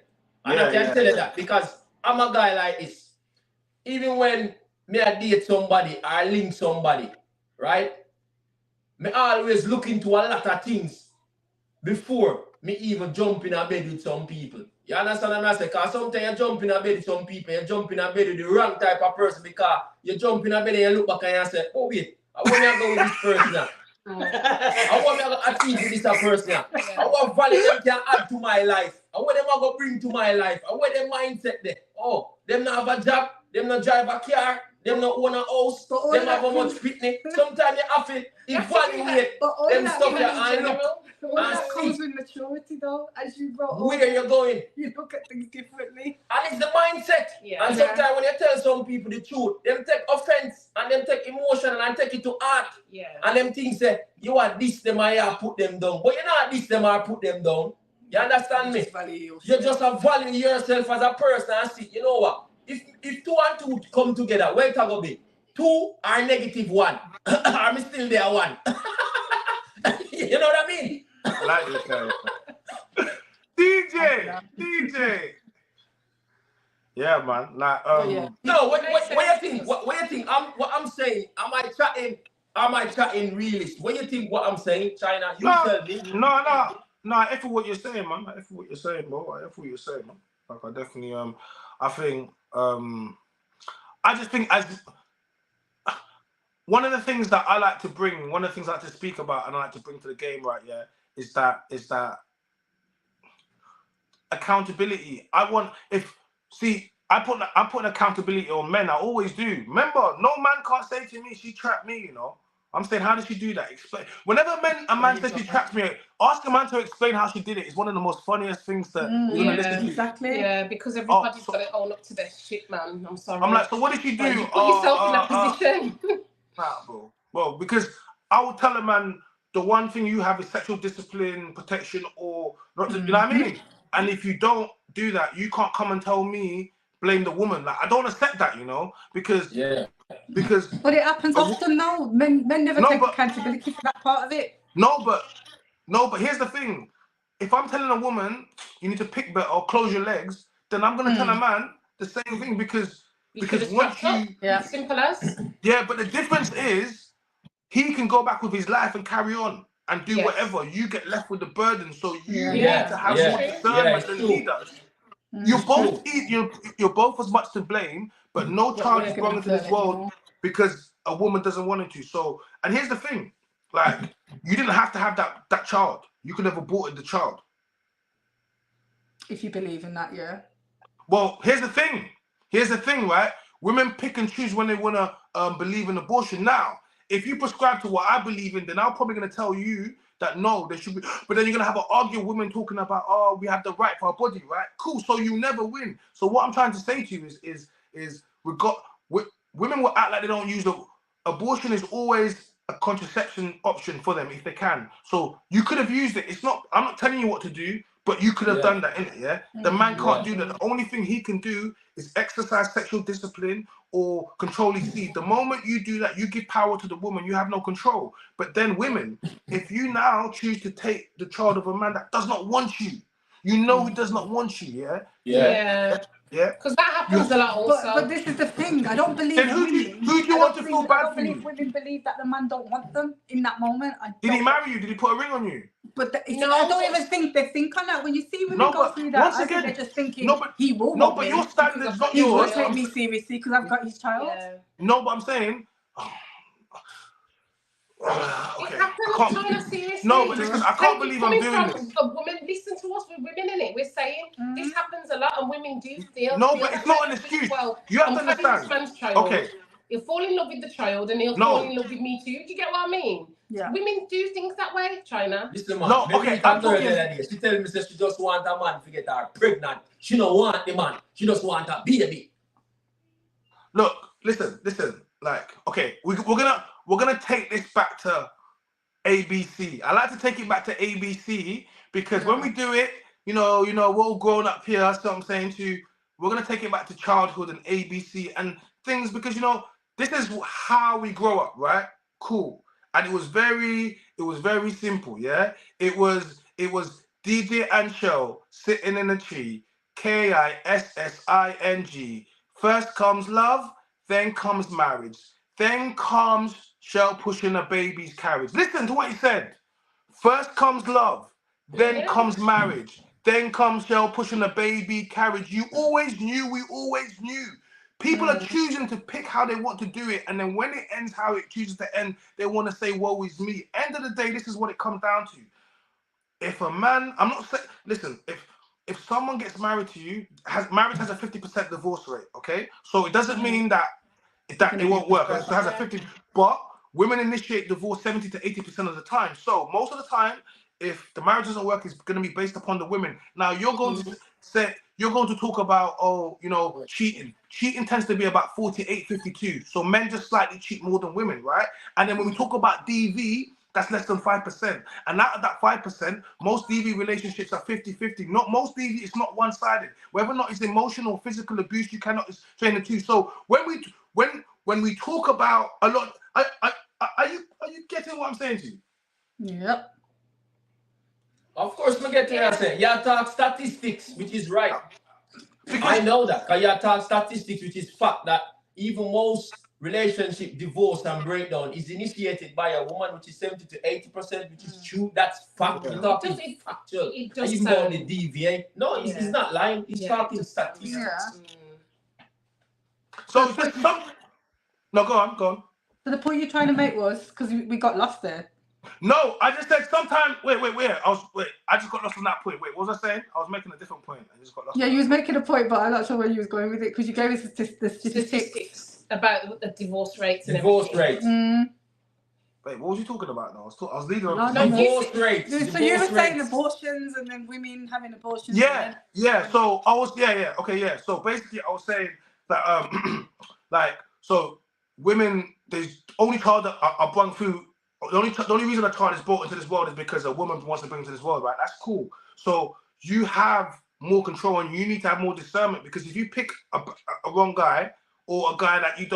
And I can tell you that because I'm a guy like this. Even when I date somebody or link somebody, right? Me always look into a lot of things before me even jump in a bed with some people. You understand what I'm saying? Because sometimes you jump in a bed with some people, you jump in a bed with the wrong type of person because you jump in a bed and you look back and you say, oh wait, I want me to go with this person now. I want me to achieve with this person now. I want value them can add to my life. I want them to bring to my life. I want them mindset there. Oh, them not have a job, them not drive a car, them not own a house, them have a much fitness. Sometimes you have to evaluate them stuff and look. All that comes with maturity though, as you grow older. Where you're going? You look at things differently. And it's the mindset. Yeah. And sometimes when you tell some people the truth, them take offense and them take emotion and take it to heart. Yeah. And them things say, you are this them or put them down. But you're not this them or put them down. You understand me? You just have value yourself as a person and see, you know what? If 2 and 2 come together, where it will be? 2 are -1. I'm still there 1. You know what I mean? I like this guy. DJ. Yeah, man. Like, no, what you think? What you think? What I'm saying? Am I chatting realist? What you think? What I'm saying, China? You tell me. No. I feel what you're saying, man. I feel what you're saying, bro. I feel what you're saying, man. Like, I definitely I think I just think as one of the things that I like to bring, one of the things I like to speak about and I like to bring to the game, right? Yeah, is that accountability. I put accountability on men. I always do. Remember, no man can't say to me, she trapped me, you know. I'm saying, how did she do that? Explain. Whenever a man says she trapped me, ask a man to explain how she did it. It's one of the most funniest things that you're gonna listen to. Exactly. Yeah, because everybody's got to own up to their shit, man. I'm sorry. I'm like, so what did she do? You put yourself in that position. Nah, bro. Well, because I will tell a man the one thing you have is sexual discipline, protection, or not. You know what I mean? And if you don't do that, you can't come and tell me blame the woman. Like, I don't accept that, you know, because but it happens often now. Men never take accountability for that part of it. No, but here's the thing. If I'm telling a woman you need to pick better or close your legs, then I'm gonna tell a man the same thing because once simple as but the difference is he can go back with his life and carry on and do whatever. You get left with the burden, so you need to have more discernment than he does. You're both as much to blame, but no child is born into this world because a woman doesn't want it to. So, and here's the thing, like, you didn't have to have that child. You could have aborted the child. If you believe in that, yeah. Well, here's the thing. Right? Women pick and choose when they want to believe in abortion. Now, if you prescribe to what I believe in, then I'm probably going to tell you that no, there should be. But then you're going to have an argument, women talking about, oh, we have the right for our body, right? Cool. So you never win. So what I'm trying to say to you is women will act like they don't use abortion is always a contraception option for them if they can. So you could have used it. I'm not telling you what to do, but you could have done that, innit? Yeah. The man can't do that. The only thing he can do is exercise sexual discipline or control his seed. The moment you do that, you give power to the woman. You have no control. But then women, if you now choose to take the child of a man that does not want you, you know he does not want you. Yeah. Because that happens a lot also. But this is the thing. I don't believe. Then who do you want to feel bad for you? Women believe that the man don't want them in that moment. Did he marry you? Did he put a ring on you? But I don't even think they think on that. When you see women go through that, I think they're just thinking he will. No, but your standard's not yours. He yours. will take me seriously because I've got his child. Yeah. No, but I'm saying. Okay. It happens, China, seriously. No, but listen, I can't believe I'm doing this. Women, listen to us, we're women in it. We're saying this happens a lot, and women do feel. No, but it's not an excuse. Well, you have to understand. Okay. He'll fall in love with the child, and he'll fall in love with me too. Do you get what I mean? Yeah. Women do things that way, China. Listen, man. No, okay. I'm talking. She tell me she just want a man to get her pregnant. She don't want the man. She just want a baby. Look, listen. Like, okay, we're gonna take this back to ABC. I like to take it back to ABC because when we do it, you know, we're all grown up here. That's what I'm saying to you. We're gonna take it back to childhood and ABC and things because this is how we grow up, right? Cool. And it was very simple, yeah. It was DJ and Shell sitting in a tree. KISSING. First comes love, then comes marriage, then comes Shell pushing a baby's carriage. Listen to what he said. First comes love, then comes marriage, then comes Shell pushing a baby carriage. You always knew, we always knew. People are choosing to pick how they want to do it, and then when it ends how it chooses to end, they want to say, woe is me. End of the day, this is what it comes down to. If a man, I'm not saying, listen, if someone gets married to you, marriage has a 50% divorce rate, okay? So it doesn't mean that it won't work. It has a 50%, but women initiate divorce 70 to 80% of the time. So most of the time, if the marriage doesn't work, it's going to be based upon the women. Now you're going to say, you're going to talk about, cheating. Cheating tends to be about 48, 52. So men just slightly cheat more than women, right? And then when we talk about DV, that's less than 5%. And out of that 5%, most DV relationships are 50-50. Not most DV, it's not one-sided. Whether or not it's emotional or physical abuse, you cannot train the two. So when we talk about a lot, are you getting what I'm saying to you? Yep. Of course, we get to what I'm saying. You talk statistics, which is right. I know that. Because you talk statistics, which is fact that even most relationship divorce and breakdown is initiated by a woman, which is 70 to 80%, which is true. That's fact. You're talking factual. Even about the DVA. No, he's not lying. He's talking statistics. Yeah. So there's some. No, go on. So the point you're trying to make was because we got lost there. No, I just said sometimes. Wait. I just got lost on that point. Wait, what was I saying? I was making a different point. I just got lost. Yeah, you was making a point, but I'm not sure where you was going with it because you gave us the statistics about the divorce rates. Divorce rates. Wait, what was you talking about now? I was leading on. Divorce rates. So you were saying abortions and then women having abortions. Yeah. So I was. Yeah. Okay. Yeah. So basically, I was saying that so women, the only child that are born through. The only reason a child is brought into this world is because a woman wants to bring into this world, right? That's cool. So you have more control and you need to have more discernment because if you pick a wrong guy or a guy that you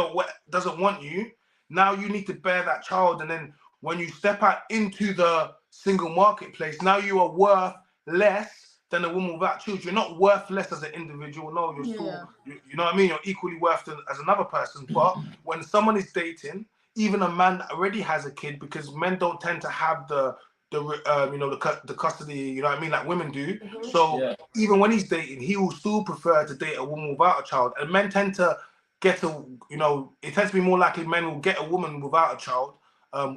doesn't want you, now you need to bear that child. And then when you step out into the single marketplace, now you are worth less than a woman without children. You're not worth less as an individual. No, you're still, you know what I mean? You're equally worth as another person. But when someone is dating, even a man that already has a kid, because men don't tend to have the custody, you know what I mean, like women do. So even when he's dating, he will still prefer to date a woman without a child. And men tend to it tends to be more likely men will get a woman without a child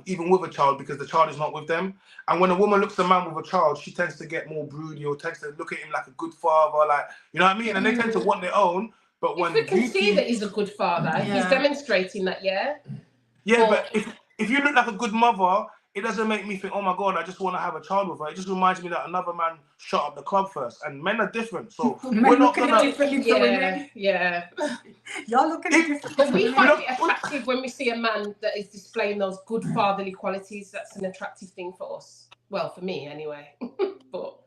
even with a child, because the child is not with them. And when a woman looks at a man with a child, she tends to get more broody or tends to look at him like a good father, like, you know what I mean? And they tend to want their own. But when we can see that he's a good father, he's demonstrating that, but if you look like a good mother, it doesn't make me think, oh my God, I just want to have a child with her. It just reminds me that another man shut up the club first. And men are different, so we're not gonna. Y'all looking at different. But we find it attractive when we see a man that is displaying those good fatherly qualities. That's an attractive thing for us. Well, for me anyway. But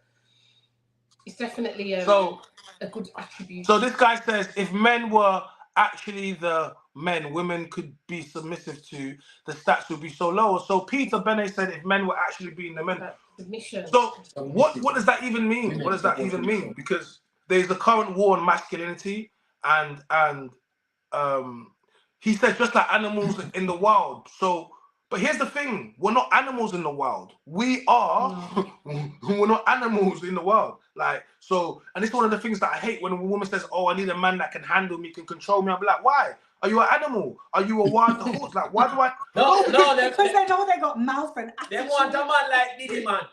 it's definitely a good attribute. So this guy says if men were actually the men women could be submissive to, the stats would be so low. So Peter Bene said if men were actually being the men. Submission. So what does that even mean? What does that even mean? Because there's the current war on masculinity, and he said just like animals in the wild. So, but here's the thing: we're not animals in the wild. We are. We're not animals in the wild. Like so, and it's one of the things that I hate when a woman says, "Oh, I need a man that can handle me, can control me." I'm like, why? Are you an animal? Are you a wild horse? Like, why do I? No, because they know they got mouth and attitude. They want a man like Diddy, man.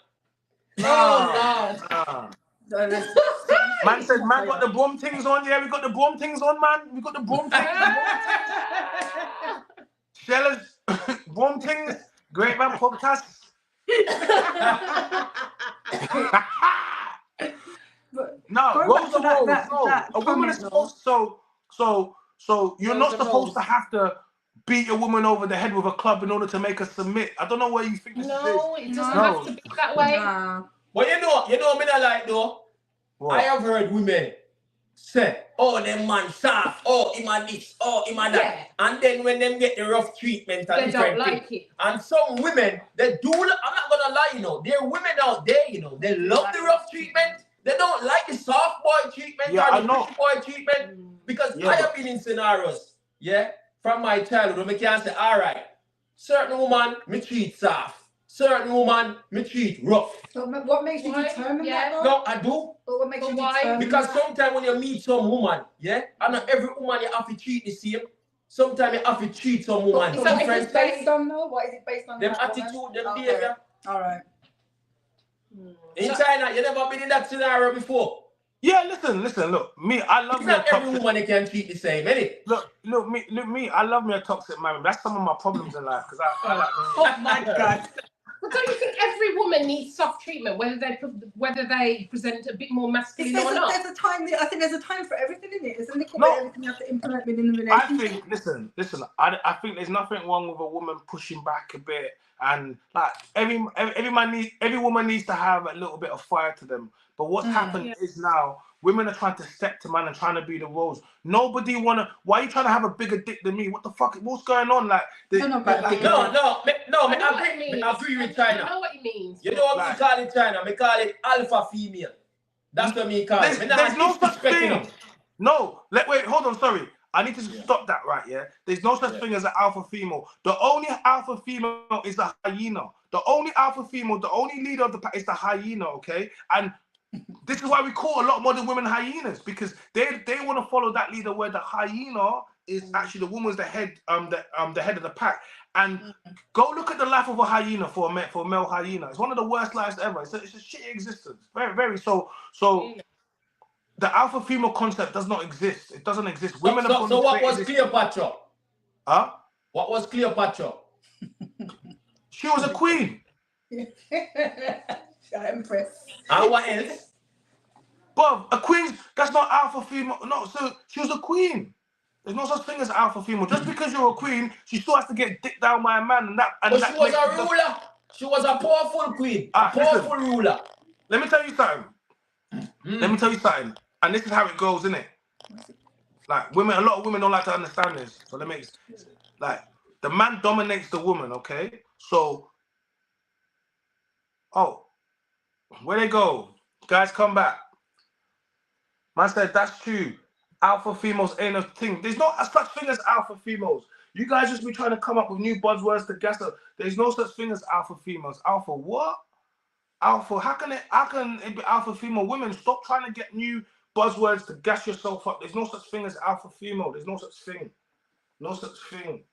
Man said, man got the brum things on. Yeah, we got the brum things on, man. We got the brum things. Shellers, brum things. Grapevine podcast. No, roles are roles. A woman is supposed so you're not supposed to have to beat a woman over the head with a club in order to make her submit. I don't know where you think this is. No, it doesn't have to be that way. But you know me not like though. What? I have heard women say, oh, them man soft, oh, him a this, oh, him a that. Yeah. And then when them get the rough treatment and they don't like it. And some women, they do, I'm not gonna lie, you know, there are women out there, you know, they love the rough treatment. They don't like the soft boy treatment or the pretty boy treatment. Because I have been in scenarios, from my childhood, where I can say, all right, certain woman, me treat soft. Certain woman, me treat rough. So what makes you determine that though? No, I do. But what makes you determine Because sometimes when you meet some woman, and not every woman you have to treat the same. Sometimes you have to treat some woman different. What is it based on though? What is it based on? Them attitude, them behavior. All right. In China, you never been in that scenario before. Yeah, listen, look, me, I love me a toxic... every woman can treat the same, innit? Look, me, I love me a toxic man. That's some of my problems in life, because I like... Oh my God. But don't you think every woman needs soft treatment, whether they present a bit more masculine or not? There's a time. I think there's a time for everything in it. There's a little bit everything you have to implement within the relationship. I think. Listen. I think there's nothing wrong with a woman pushing back a bit, and like every woman needs to have a little bit of fire to them. But what's happened is now women are trying to step to man and trying to be the roles. Nobody wanna. Why are you trying to have a bigger dick than me? What the fuck? What's going on? Like, no. I agree with China. I know what he means. You know what we call it, China? We call it alpha female. That's what we call it. There's no such thing. No. Wait. Hold on. Sorry. I need to stop that right. Yeah. There's no such thing as an alpha female. The only alpha female is the hyena. The only alpha female. The only leader of the pack is the hyena. Okay. And this is why we call a lot of modern women hyenas, because they want to follow that leader where the hyena is actually the woman's the head the head of the pack. And go look at the life of a hyena for a male hyena. It's one of the worst lives ever. It's a shitty existence. Very, very so. The alpha female concept does not exist. It doesn't exist. Women are so what was Cleopatra? Huh? What was Cleopatra? She was a queen. Empress. And what else? But a queen, that's not alpha female. No, so she was a queen. There's no such thing as alpha female. Just because you're a queen, she still has to get dicked down by a man, and that. And but she was a ruler. She was a powerful queen. A powerful ruler. Let me tell you something. Let me tell you something. And this is how it goes, innit? Like women, a lot of women don't like to understand this. So let me, like, the man dominates the woman, okay? So, where they go? Guys, come back. Man said, that's true. Alpha females ain't a thing. There's no such thing as alpha females. You guys just be trying to come up with new buzzwords to guess up. There's no such thing as alpha females. Alpha what? Alpha, how can it be alpha female? Women, stop trying to get new buzzwords to gas yourself up. There's no such thing as alpha female. There's no such thing. No such thing.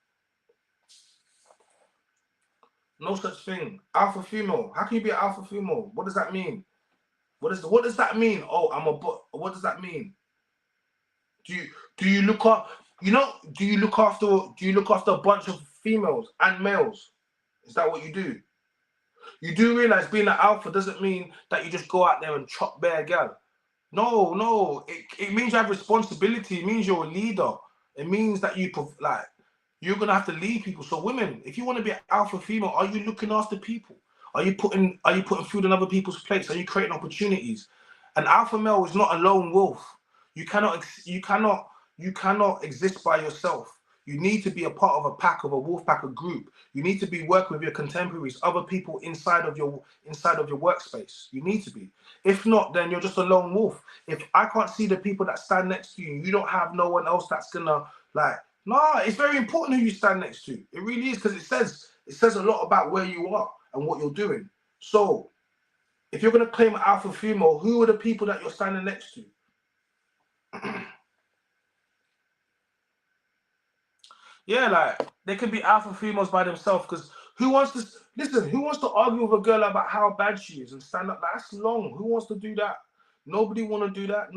No such thing. Alpha female. How can you be an alpha female? What does that mean? What does that mean? Oh, what does that mean? Do you look up? You know? Do you look after a bunch of females and males? Is that what you do? You do realize being an alpha doesn't mean that you just go out there and chop bare girl. No. It means you have responsibility. It means you're a leader. It means that you're gonna have to lead people. So women, if you want to be an alpha female, are you looking after people? Are you putting food on other people's plates? Are you creating opportunities? An alpha male is not a lone wolf. You cannot exist by yourself. You need to be a part of a pack, of a wolf pack, a group. You need to be working with your contemporaries, other people inside of your workspace. You need to be. If not, then you're just a lone wolf. If I can't see the people that stand next to you, you don't have no one else that's gonna it's very important who you stand next to. It really is, because it says a lot about where you are and what you're doing. So if you're gonna claim an alpha female, who are the people that you're standing next to? Yeah, they can be alpha females by themselves, because who wants to argue with a girl about how bad she is and stand up? That's long. Who wants to do that? Nobody want to do that.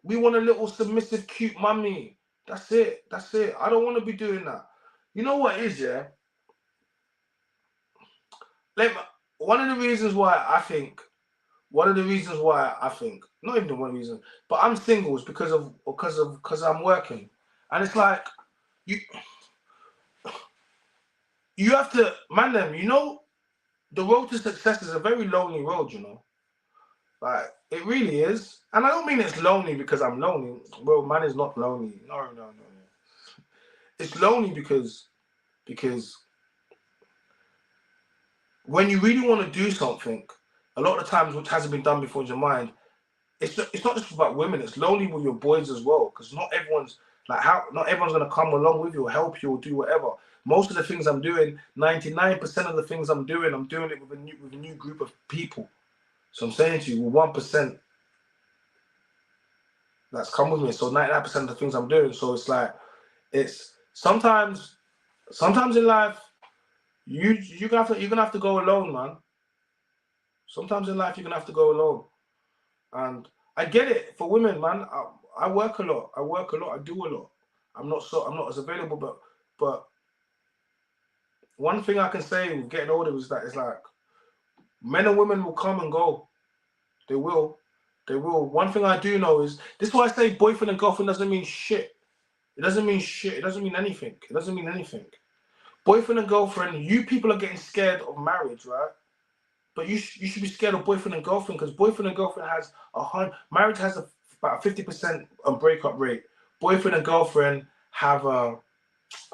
We want a little submissive, cute mummy. That's it. I don't want to be doing that. You know what is, yeah? One of the reasons why I think, not even the one reason, but I'm single is because I'm working. And it's like, you have to, the road to success is a very lonely road, it really is. And I don't mean it's lonely because I'm lonely. Well, man is not lonely. No. It's lonely because when you really want to do something, a lot of the times which hasn't been done before in your mind, it's not just about women. It's lonely with your boys as well, because not everyone's gonna come along with you or help you or do whatever. Most of the things I'm doing, 99% of the things I'm doing it with a new group of people. So I'm saying to you, with 1% that's come with me. So 99% of the things I'm doing. So it's like, it's sometimes in life, you're gonna have to go alone, man. Sometimes in life you're gonna have to go alone. And I get it for women, man. I work a lot. I do a lot. I'm not as available, but one thing I can say with getting older is that it's like men and women will come and go. They will. One thing I do know is, this is why I say boyfriend and girlfriend doesn't mean shit. It doesn't mean shit. It doesn't mean anything. Boyfriend and girlfriend, you people are getting scared of marriage, right? But you should be scared of boyfriend and girlfriend, because boyfriend and girlfriend marriage has about a 50% breakup rate. Boyfriend and girlfriend has a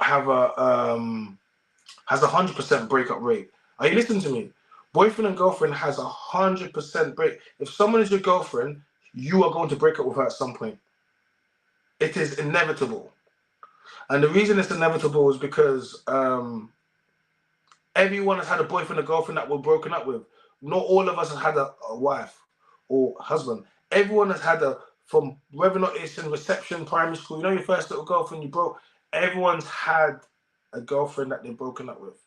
100% breakup rate. Are you listening to me? Boyfriend and girlfriend has 100% break. If someone is your girlfriend, you are going to break up with her at some point. It is inevitable. And the reason it's inevitable is because everyone has had a boyfriend or girlfriend that we're broken up with. Not all of us have had a wife or husband. Everyone has had from whether or not it's in reception, primary school, your first little girlfriend you broke. Everyone's had a girlfriend that they've broken up with,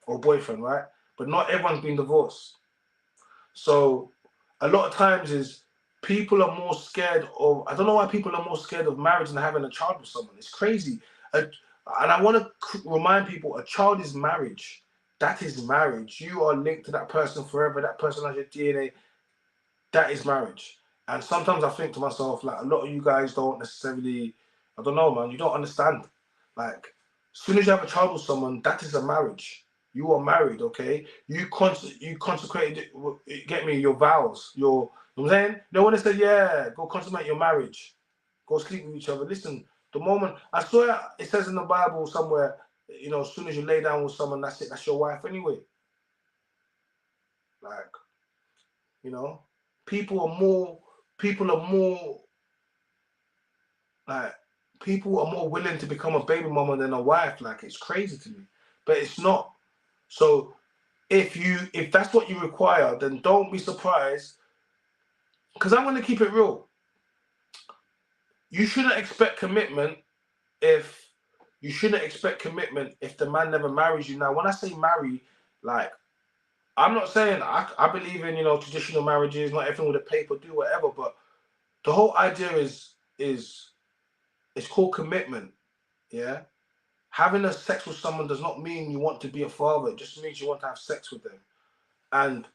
or boyfriend, right? But not everyone's been divorced. So a lot of times is people are more scared of, I don't know why people are more scared of marriage than having a child with someone. It's crazy. And I want to remind people, a child is marriage. That is marriage. You are linked to that person forever. That person has your DNA. That is marriage. And sometimes I think to myself, like, a lot of you guys don't necessarily, I don't know, man, you don't understand. Like, as soon as you have a child with someone, that is a marriage. You are married, okay? You consecrated, get me, your vows, you know what I'm saying? No one said, yeah, go consummate your marriage. Go sleep with each other. Listen, the moment, I swear it says in the Bible somewhere, as soon as you lay down with someone, that's it, that's your wife anyway. Like, people are more willing to become a baby mama than a wife. Like, it's crazy to me, but it's not. So if that's what you require, then don't be surprised, because I'm going to keep it real. You shouldn't expect commitment if you shouldn't expect commitment if the man never marries you. Now, when I say marry, like, I'm not saying I believe in, you know, traditional marriages, not everything with a paper, do whatever, but the whole idea is it's called commitment. Yeah. Having a sex with someone does not mean you want to be a father. It just means you want to have sex with them. And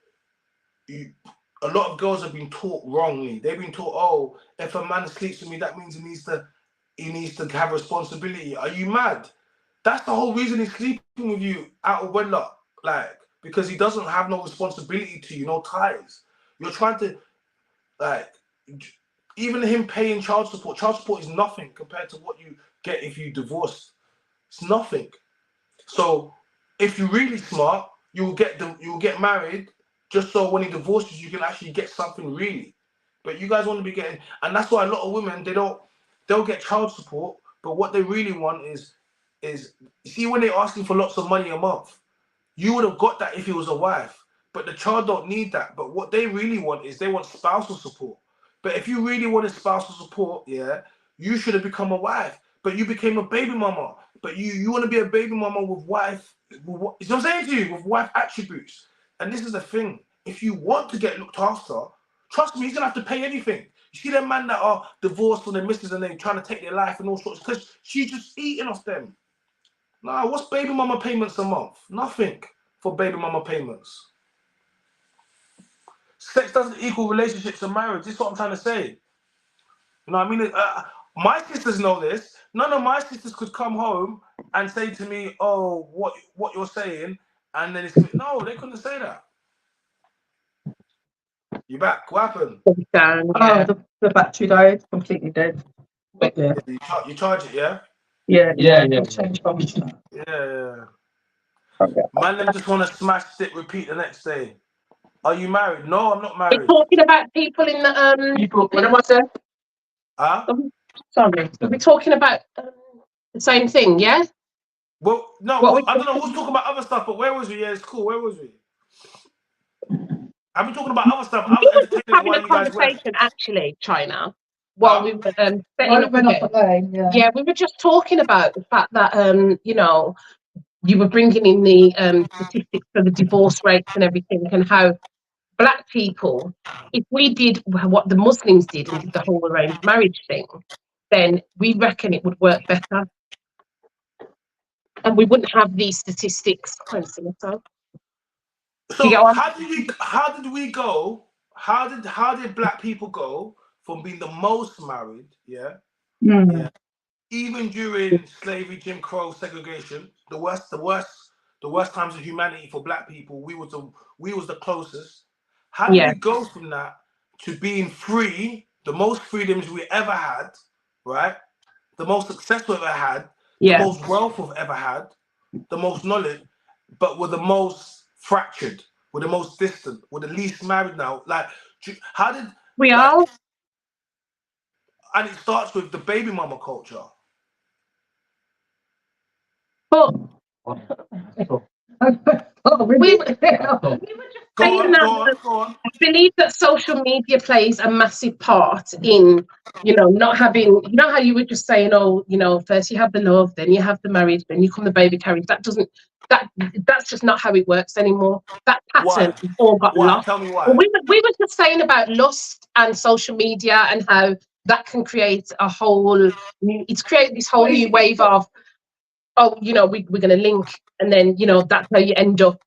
a lot of girls have been taught wrongly. They've been taught, oh, if a man sleeps with me, that means he needs to have responsibility. Are you mad? That's the whole reason he's sleeping with you out of wedlock, like, because he doesn't have no responsibility to you, no ties. You're trying to, like, even him paying child support is nothing compared to what you get if you divorce. It's nothing. So if you're really smart, you'll get married just so when he divorces you can actually get something really. But you guys want to be getting, and that's why a lot of women, they'll get child support, but what they really want is see, when they're asking for lots of money a month, you would have got that if he was a wife, but the child don't need that. But what they really want is they want spousal support. But if you really wanted spousal support, yeah, you should have become a wife, but you became a baby mama. But you want to be a baby mama with wife, you know what I'm saying to you, with wife attributes. And this is the thing, if you want to get looked after, trust me, he's gonna have to pay anything. You see them man that are divorced from their missus and they're trying to take their life and all sorts, because she's just eating off them. Nah, what's baby mama payments a month? Nothing for baby mama payments. Sex doesn't equal relationships and marriage. This is what I'm trying to say. You know what I mean? My sisters know this. None of my sisters could come home and say to me, oh, what you're saying, and then no, they couldn't say that. You back? What happened? Down, yeah. Oh, the battery died, completely dead. But yeah. You charge it, yeah? Yeah. Change function. Yeah. Man, them just want to smash it, repeat the next day. Are you married? No, I'm not married. We're talking about people in the People. What was it? Huh? Sorry. We're talking about the same thing, yeah? Well, no, I don't know. We'll talk about other stuff, but where was we? Yeah, it's cool. Where was we? I've been talking about other stuff. I was entertaining having while a you guys conversation, actually, China. While we were setting up yeah, we were just talking about the fact that you know, you were bringing in the statistics for the divorce rates and everything, and how Black people, if we did what the Muslims did and did the whole arranged marriage thing, then we reckon it would work better, and we wouldn't have these statistics. So how did we go? How did Black people go from being the most married? Yeah. Mm. Yeah. Even during slavery, Jim Crow, segregation, the worst times of humanity for Black people, we was the closest. How did we go from that to being free, the most freedoms we ever had, right? The most success we've ever had, the most wealth we've ever had, the most knowledge, but we're the most fractured, we're the most distant, we're the least married now. Like, how did we are? And it starts with the baby mama culture. But we were just saying that I believe that social media plays a massive part in, you know, not having, you know how you were just saying, oh, you know, first you have the love, then you have the marriage, then you come the baby carriage. That's just not how it works anymore. That pattern all got lost. Tell me why. Well, we were just saying about lust and social media and how that can create a whole new, it's created this whole new wave of, oh, you know, we're going to link, and then, you know, that's how you end up.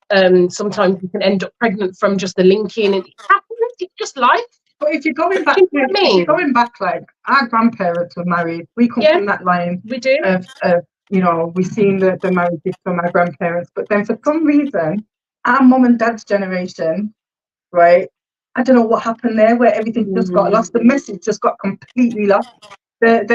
Sometimes you can end up pregnant from just the linking, and it happens. It's just life. But if you're going back, like our grandparents were married, we come from that line. We do. You know, we've seen the marriages from our grandparents, but then for some reason, our mum and dad's generation, right? I don't know what happened there, where everything just got lost. The message just got completely lost.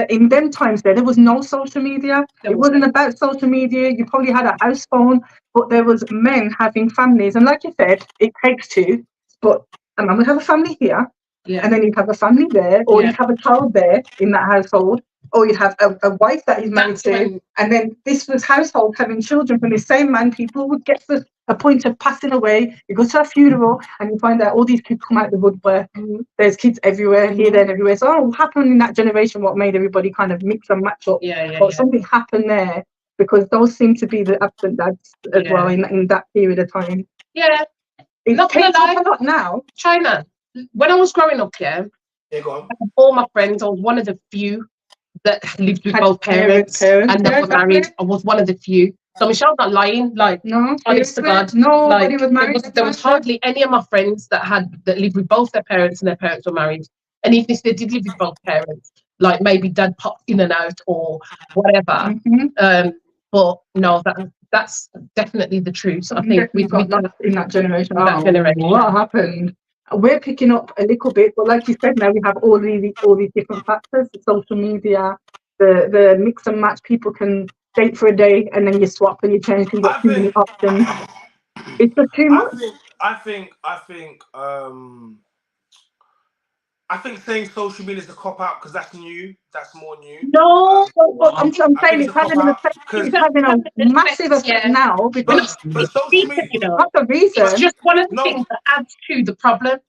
In them times there was no social media. It wasn't about social media. You probably had a house phone, but there was men having families. And like you said, it takes two, but a man would have a family here, and then you'd have a family there, or you'd have a child there in that household, or you'd have a wife that he's married to, and then this was household having children from the same man. People would get to a point of passing away. You go to a funeral and you find that all these kids come out the woodwork. There's kids everywhere, here, there, and everywhere. So what happened in that generation? What made everybody kind of mix and match up? But something happened there because those seem to be the absent dads as well in that period of time. Yeah. It's not gonna lie, a lot now. China, when I was growing up, all my friends, I was one of the few that lived with both parents and that were married. I was one of the few. So Michelle's not lying. Like, no, honest to God, nobody was married. There was hardly any of my friends that lived with both their parents and their parents were married. And even if they did live with both parents, like maybe dad popped in and out or whatever. But no, that's definitely the truth. So I think we've got that in that generation. What happened? We're picking up a little bit, but like you said, now we have all these different factors: the social media, the mix and match. People can date for a day and then you swap and you change. You've got too many options. It's just too much. I think saying social media is a cop out because that's new. That's more new. No, I'm saying it's having a massive effect now because but social media. That's the reason. It's just one of the things that adds to the problem.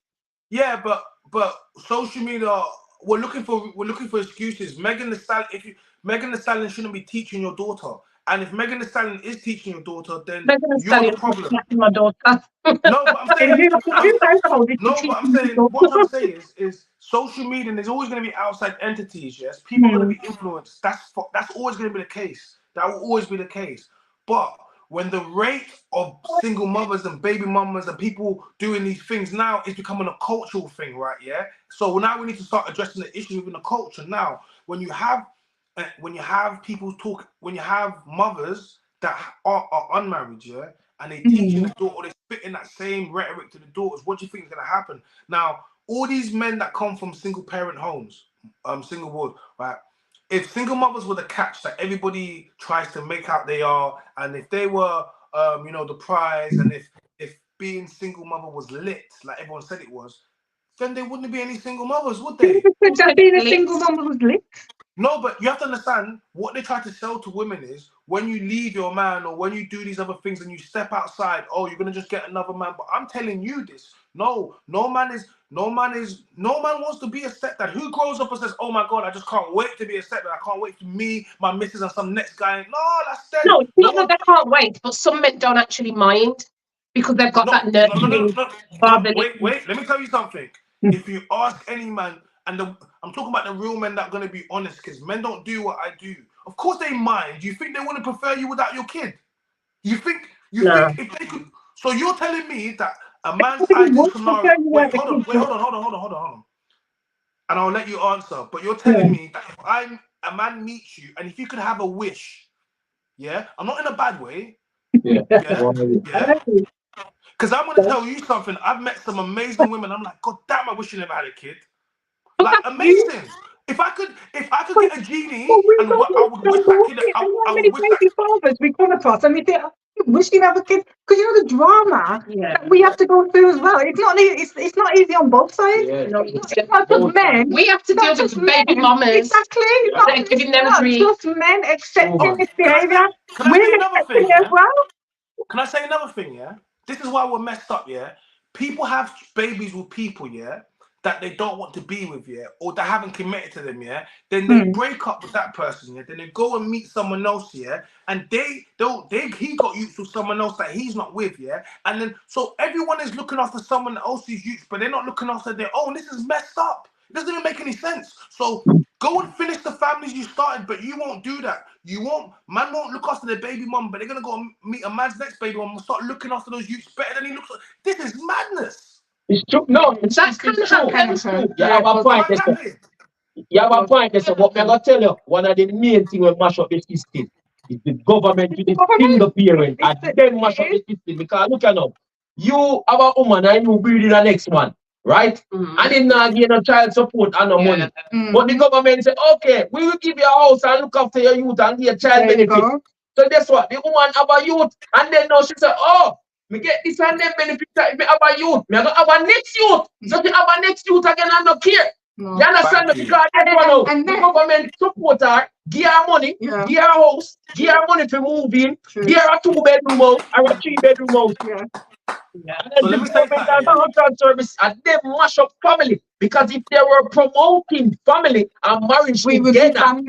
Yeah, but social media. We're looking for excuses. Megan Thee Stallion shouldn't be teaching your daughter. And if Megan Thee Stallion is teaching your daughter, then you're the problem. My daughter. No, but I'm saying. What I'm saying is social media. There's always going to be outside entities. Yes, people are going to be influenced. That's always going to be the case. That will always be the case. But when the rate of single mothers and baby mamas and people doing these things now is becoming a cultural thing, right? Yeah. So now we need to start addressing the issue within the culture. Now, when you have people talk, when you have mothers that are unmarried, yeah, and they teaching the daughter, or they spit in that same rhetoric to the daughters, what do you think is going to happen? Now, all these men that come from single parent homes, single board, right? If single mothers were the catch that everybody tries to make out they are, and if they were, the prize, and if being single mother was lit, like everyone said it was, then there wouldn't be any single mothers, would they? Just being a single mother was lit. No, but you have to understand what they try to sell to women is when you leave your man or when you do these other things and you step outside, oh, you're gonna just get another man. But I'm telling you this. No man wants to be a stepdad. Who grows up and says, oh my God, I just can't wait to be a stepdad. I can't wait for me, my missus, and some next guy. No, that's dead. No, it's not that they can't wait, but some men don't actually mind because they've got that nurturing. Wait, let me tell you something. If you ask any man, and I'm talking about the real men that are going to be honest, because men don't do what I do. Of course they mind. You think they want to prefer you without your kid? You think if they could? So you're telling me that a man's ideal scenario. Wait, hold on. And I'll let you answer. But you're telling me that if a man meets you, and if you could have a wish, yeah, I'm not in a bad way. Yeah. Because I'm going to tell you something. I've met some amazing women. I'm like, God damn, I wish you never had a kid. Like, amazing. If I could get a genie, and I would wish that kid. I would wish that fathers we come across, and we think, wish you have a kid, because you know the drama that we have to go through as well. It's not easy on both sides. Yeah. It's not just men. We have to deal with baby mamas. Exactly. Not just men accepting this behavior. Women accepting it as well. Can I say another thing? Yeah, this is why we're messed up. Yeah, people have babies with people. Yeah. That they don't want to be with, yeah, or they haven't committed to them, yeah, then they break up with that person, yeah, then they go and meet someone else, yeah, and he got used to someone else that he's not with, yeah, and then so everyone is looking after someone else's youth, but they're not looking after their own. This is messed up. It doesn't even make any sense. So go and finish the families you started, but you won't do that. Man won't look after their baby mum, but they're gonna go and meet a man's next baby mum and start looking after those youths better than he looks. This is madness. It's true. No, it's true. You have a point. You have a point. What I'm gonna tell you, one of the main things we mash up the system is the government with the single parent, and then mash up the system. Because look at now, you have a woman and you breed the next one, right? And then now get no child support and no money. But the government say, okay, we will give you a house and look after your youth and get child benefit. So guess what? The woman have a youth, and then now she say, oh, me get this and them benefit if me have a youth. Me have a next youth. So if you have a next youth again and no care. No. You understand? Because the government support her, give her money, give her house, give her money for moving, give her a 2-bedroom house or a 3-bedroom house. And then the government and service and they mash up family. Because if they were promoting family and marriage together, and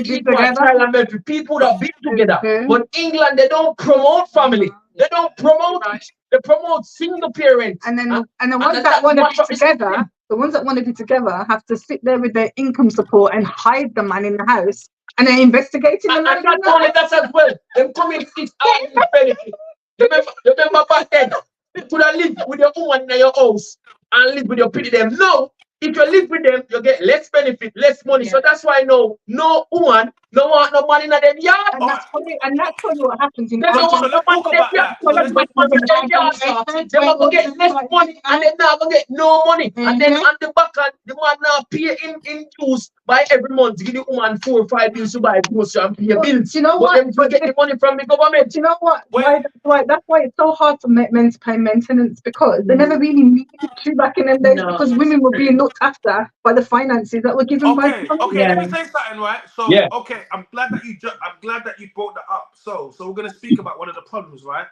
equal child and marriage, people would have been together. But England, they don't promote family. They don't promote it. They promote single parents. And then the ones that want to be together, the ones that want to be together have to sit there with their income support and hide the man in the house and then investigating the man. And not only that as well, them coming 6 hours benefit. Remember back then, you could have lived with your woman in your house and live with your pretty them. No, if you live with them, you get less benefit, less money. So that's why no woman, no want no money in them yard. And that's probably what happens in They don't want no money in them yard. So they will get less money and then now will get no money. And then on the back end, the man now pay in dues by every month. Give the woman 4 or 5 bills to buy groceries and pay bills. You know what? But get the money from the government. You know what? That's why it's so hard for men to pay maintenance, because they never really needed to back in them days, because women were being looked after by the finances that were given by. Okay, let me say something, right? So, okay, I'm glad that you brought that up. So we're gonna speak about one of the problems, right?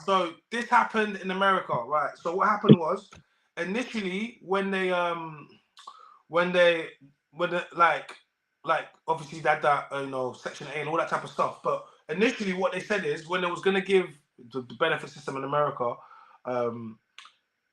So this happened in America, right? So what happened was initially when they like obviously that Section 8 and all that type of stuff. But initially what they said is when they was gonna give the benefit system in America,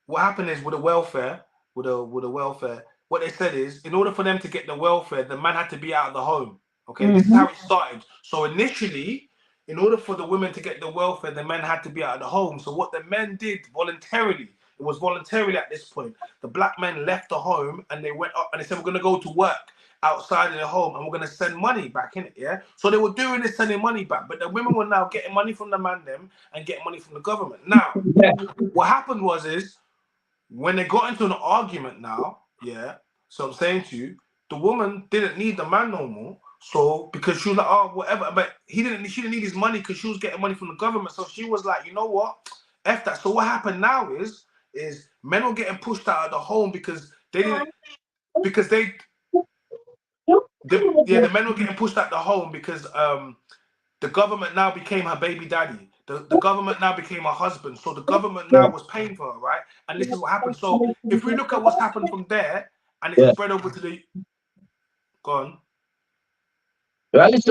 what happened is with the welfare, what they said is in order for them to get the welfare, the man had to be out of the home. Okay, this is how it started. So initially, in order for the women to get the welfare, the men had to be out of the home. So what the men did voluntarily, it was voluntarily at this point. The black men left the home and they went up and they said, we're going to go to work outside of the home and we're going to send money back in it, yeah? So they were doing this, sending money back, but the women were now getting money from the man them and getting money from the government. Now, what happened was when they got into an argument now, so I'm saying to you, the woman didn't need the man no more. So because she was like, oh, whatever, but she didn't need his money because she was getting money from the government. So she was like, you know what? F that. So what happened now is men were getting pushed out of the home because they didn't, the men were getting pushed out the home because the government now became her baby daddy. The government now became her husband. So the government now was paying for her, right? And this is what happened. So if we look at what's happened from there and it spread over to the go on. It's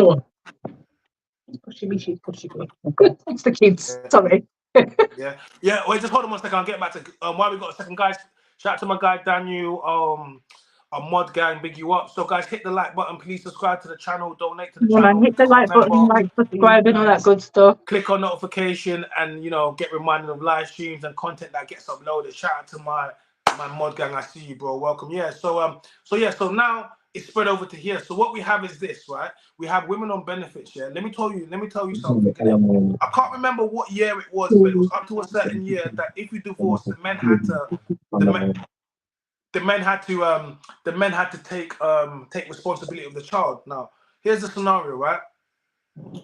the kids. Sorry. Yeah. Wait, just hold on 1 second. I'll get back to why we got a second, guys. Shout out to my guy Daniel. A mod gang, big you up. So guys, hit the like button. Please subscribe to the channel. Donate to the channel. Hit the like button, like, subscribe, and all that good stuff. Click on notification and get reminded of live streams and content that gets uploaded. Shout out to my mod gang. I see you, bro. Welcome. So now it's spread over to here. So what we have is this, right? We have women on benefits. Let me tell you something. I can't remember what year it was, but it was up to a certain year that if you divorce, the men had to take responsibility of the child. Now, here's the scenario, right? You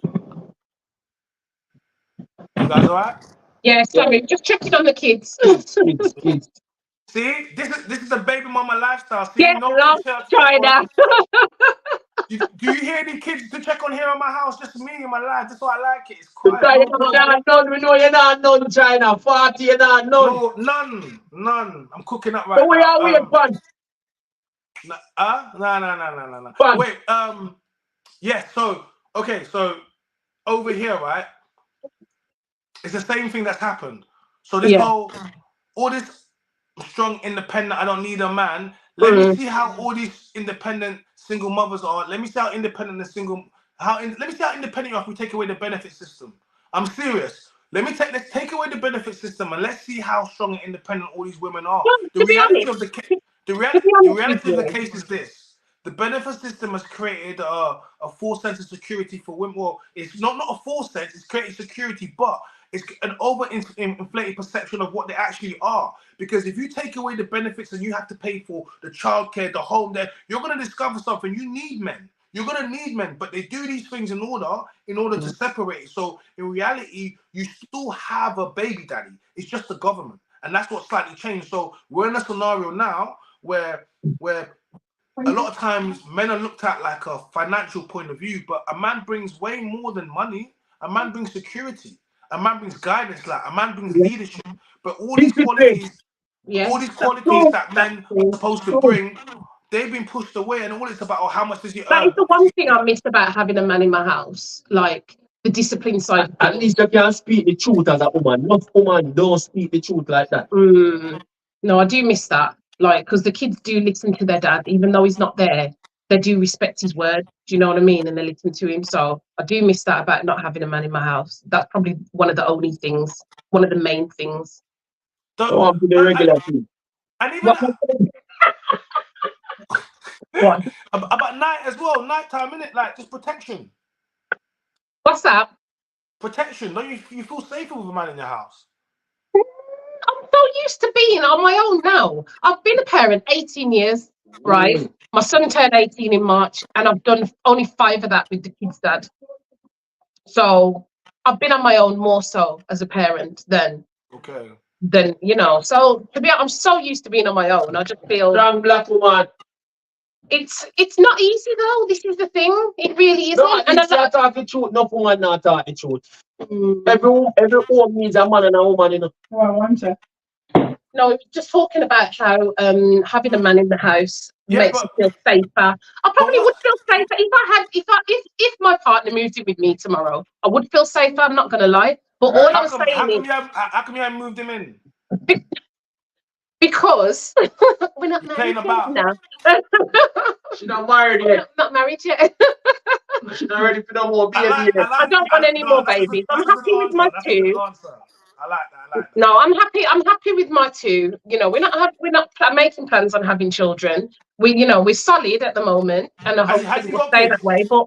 guys all right? Yeah, sorry, just checking on the kids. See, this is a baby mama lifestyle. See, yeah, China. Do you hear any kids to check on here in my house? Just me and my life. That's why I like it. It's quiet. We know you're not none, China. 40, you're not none. No, none. I'm cooking up right now. So where are we, fun? No. Wait, yeah, so over here, right? It's the same thing that's happened. So this all this strong, independent, I don't need a man. Let me see how all these independent single mothers are. Let me see how independent let me see how independent you are if we take away the benefit system. I'm serious. Let's take away the benefit system and let's see how strong and independent all these women are. The reality of the case is this. The benefit system has created a false sense of security for women. Well, it's not a false sense, it's created security, but it's an over-inflated perception of what they actually are. Because if you take away the benefits and you have to pay for the childcare, the home there, you're going to discover something. You need men. You're going to need men, but they do these things in order to separate. So in reality, you still have a baby daddy. It's just the government. And that's what slightly changed. So we're in a scenario now where a lot of times men are looked at like a financial point of view, but a man brings way more than money. A man brings security. A man brings guidance. Like a man brings leadership. But all these qualities, that men are supposed to bring, they've been pushed away, and all it's about, how much does he earn? That is the one thing I miss about having a man in my house, like the discipline side. At least you can speak the truth as a woman. Most women don't speak the truth like that. No, I do miss that. Like, because the kids do listen to their dad, even though he's not there. They do respect his word. Do you know what I mean? And they listen to him. So I do miss that about not having a man in my house. That's probably one of the only things, one of the main things. I'll be the regular thing. And even what? About night as well, nighttime, innit? Like just protection. What's that? Protection. Don't you feel safer with a man in your house? I'm so used to being on my own now. I've been a parent 18 years, right? My son turned 18 in March, and I've done only 5 of that with the kids' dad. So I've been on my own more so as a parent than you know. So to be honest, I'm so used to being on my own. I just feel strong black woman. It's not easy though. This is the thing. It really isn't. No, and I talk the truth. No woman not talk the truth. Every home needs a man and a woman, you know. Oh, I wonder. No, just talking about how having a man in the house makes you feel safer. I probably would feel safer if my partner moved in with me tomorrow. I would feel safer. I'm not gonna lie. But all I'm saying is, how come you haven't moved him in? Because we're not married yet now. She's not married yet. Not married yet. She's not ready for no more baby. I don't want any more babies. I'm happy with my 2. I like that. No, I'm happy with my 2. You know, we're not making plans on having children. We're solid at the moment, and I hope it will stay that way. But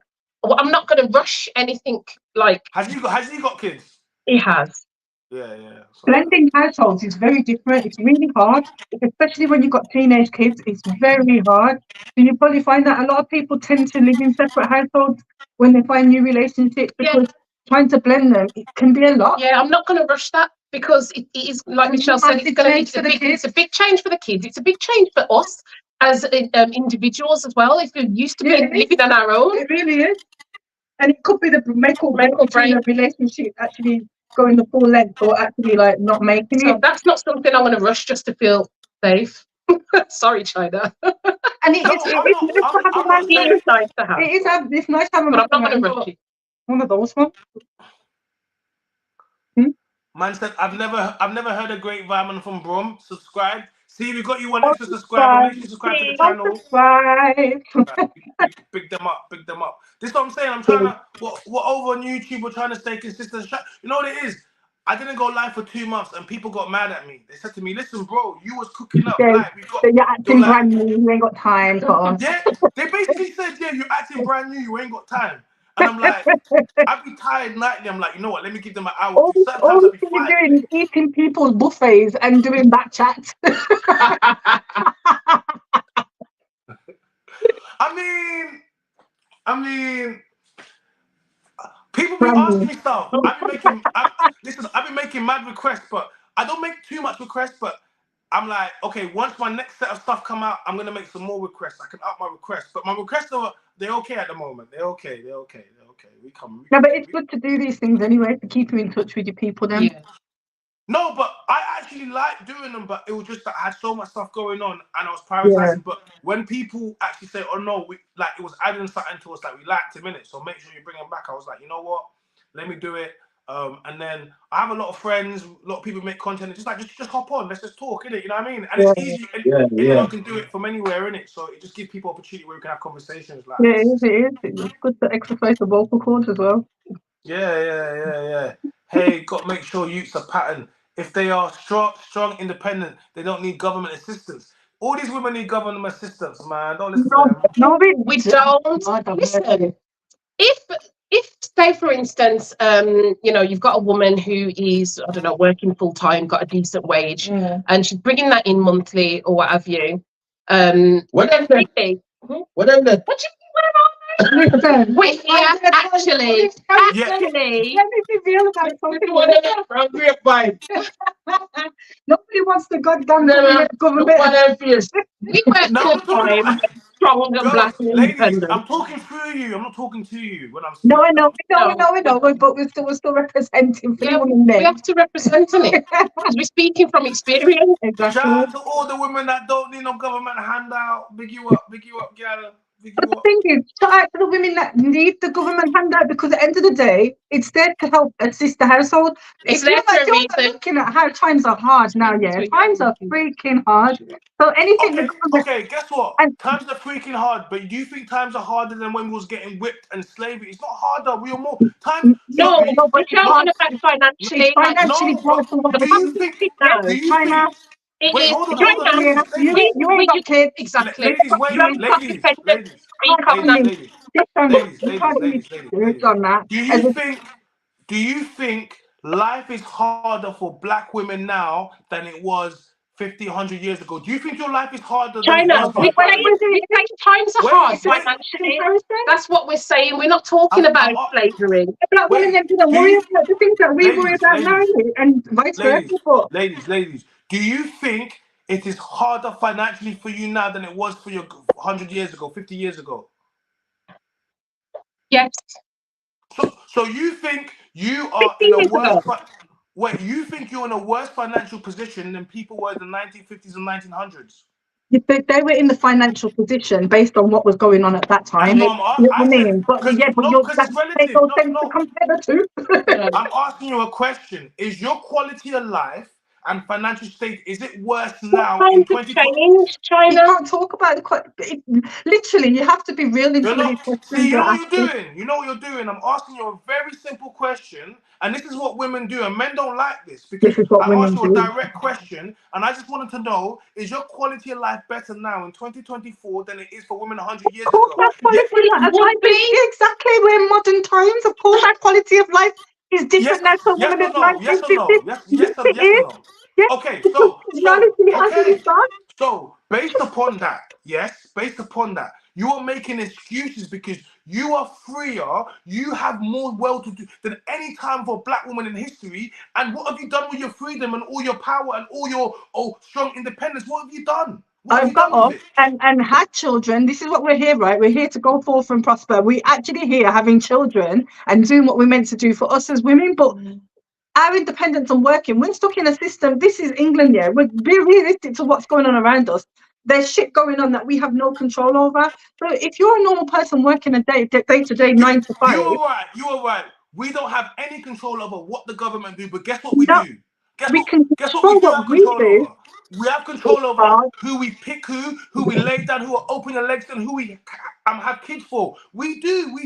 I'm not going to rush anything. Like, has he got kids? He has. Yeah. Blending households is very different. It's really hard, especially when you've got teenage kids. It's very hard. So you probably find that a lot of people tend to live in separate households when they find new relationships, because trying to blend them, it can be a lot. Yeah, I'm not going to rush that, because it is, like Michelle said, it's a big change for the kids. It's a big change for us as individuals as well. If we're used to living on our own, it really is. And it could be the make or break between a relationship actually going the full length, or actually like not making it. That's not something I'm going to rush just to feel safe. Sorry, China. And it's nice to have. It's nice to have, but I'm not going to rush it. One of those ones. Man said, I've never heard a Grapevine from Brom. Subscribe. See, we got you one extra subscriber. Make sure you subscribe to the channel. Big them up. This is what I'm saying. I'm trying to. We're over on YouTube. We're trying to stay consistent. You know what it is? I didn't go live for 2 months, and people got mad at me. They said to me, "Listen, bro, you was cooking up. Like, you're acting brand new. You ain't got time for us." Yeah, they basically said, "Yeah, you're acting brand new. You ain't got time." And I'm like, I'd be tired nightly. I'm like, you know what? Let me give them an hour. All you're doing is eating people's buffets and doing back chats. I mean, people be asking me stuff. I've been making mad requests, but I don't make too much requests. But I'm like, okay, once my next set of stuff come out, I'm gonna make some more requests. I can up my requests, but my requests they're okay at the moment. They're okay. We come. No, but it's good to do these things anyway, to keep you in touch with your people. Then. Yeah. No, but I actually like doing them, but it was just that I had so much stuff going on and I was prioritizing. But when people actually say, "Oh no, it was adding something to us, like we liked him in it, so make sure you bring him back," I was like, you know what? Let me do it. And then I have a lot of friends, a lot of people make content. It's just like just hop on, let's just talk, innit? You know what I mean? And it's easy. Anyone can do it from anywhere, innit? So it just gives people opportunity where we can have conversations like this. It is. It's good to exercise the vocal cords as well. Yeah. Hey, got to make sure youths are pattern. If they are strong, independent, they don't need government assistance. All these women need government assistance, man. Don't listen to them. No, we don't. Listen, if say for instance, you've got a woman who is, I don't know, working full time, got a decent wage, and she's bringing that in monthly or what have you. What do you mean? Wait, actually, let me be real about something. From Grapevine. Nobody wants the goddamn government. We work No, full time, strong and black and ladies, independent. I'm talking through you. I'm not talking to you when I'm speaking. No, I know, but we're still representing for the women there. We have to represent it because we're speaking from experience. Exactly. Shout out to all the women that don't need no government handout. Big you up, girl. But the thing is, shout out to the women that need the government handout, because at the end of the day, it's there to help assist the household. It's If there you're not looking at how times are hard now, times are freaking hard. So anything the government... Okay, guess what? Times are freaking hard, but do you think times are harder than when we was getting whipped and slavery? It's not harder. We are more time. No, but it's not about financially. Financially, do you think? Wait, hold on. You ain't got kids. Exactly. Ladies. Do you think life is harder for black women now than it was 50, 100 years ago? Do you think your life is harder than it was? Times are hard financially. That's what we're saying. We're not talking about slavery. Black women didn't worry about the things that we worry about now, and vice versa. Ladies, do you think it is harder financially for you now than it was for you 100 years ago, 50 years ago? Yes. So you think you are in a worse... Wait, you think you're in a worse financial position than people were in the 1950s and 1900s? They were in the financial position based on what was going on at that time. Because it's relative. I'm asking you a question. Is your quality of life and financial state, is it worse now in 2020? You can't talk about literally, you have to be real into these questions. See, you know what you're doing? You know what you're doing? I'm asking you a very simple question, and this is what women do, and men don't like this, because I asked you a direct question, and I just wanted to know, is your quality of life better now in 2024 than it is for women 100 years ago? Exactly, we're in modern times. Of course, our quality of life is different now for women in 1950s. Yes or no? Okay, so based upon that, you are making excuses because you are freer, you have more well-to-do than any time for a black woman in history. And what have you done with your freedom and all your power and all your strong independence? What have you done? I've got up and had children. This is what we're here, right? We're here to go forth and prosper. We're actually here having children and doing what we're meant to do for us as women. But our independence and working, we're stuck in a system. This is England, yeah. We're be realistic to what's going on around us. There's shit going on that we have no control over. So if you're a normal person working a day-to-day 9 to 5, you are right. We don't have any control over what the government do, but guess what we do? Guess what we do have control over? We have control over who we pick, who we lay down, who are open their legs, and who we have kids for. We do.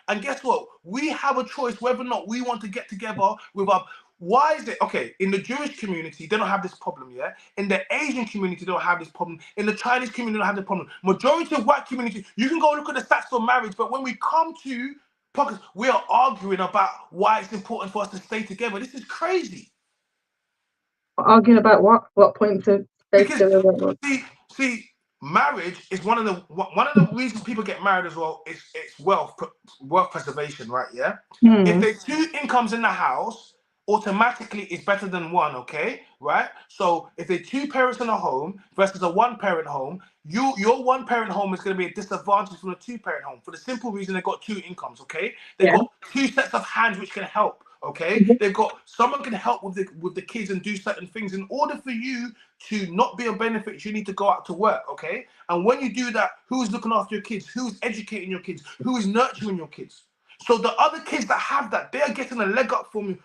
And guess what? We have a choice whether or not we want to get together with our... Why is it? Okay, in the Jewish community, they don't have this problem, yeah? In the Asian community, they don't have this problem. In the Chinese community, they don't have this problem. Majority of white community, you can go look at the stats for marriage, but when we come to pockets, we are arguing about why it's important for us to stay together. This is crazy. Arguing about what? What point to stay together? See, marriage is one of the reasons people get married as well. It's wealth preservation, right? Yeah. If there's 2 incomes in the house, automatically it's better than one, okay, right? So if there's 2 parents in a home versus a 1-parent home, your 1-parent home is going to be a disadvantage from a 2-parent home for the simple reason they've got 2 incomes, okay? They've got 2 sets of hands which can help, okay? They've got someone can help with the kids and do certain things. In order for you to not be a benefit, you need to go out to work, okay? And when you do that, who's looking after your kids? Who's educating your kids? Who is nurturing your kids? So the other kids that have that, they are getting a leg up from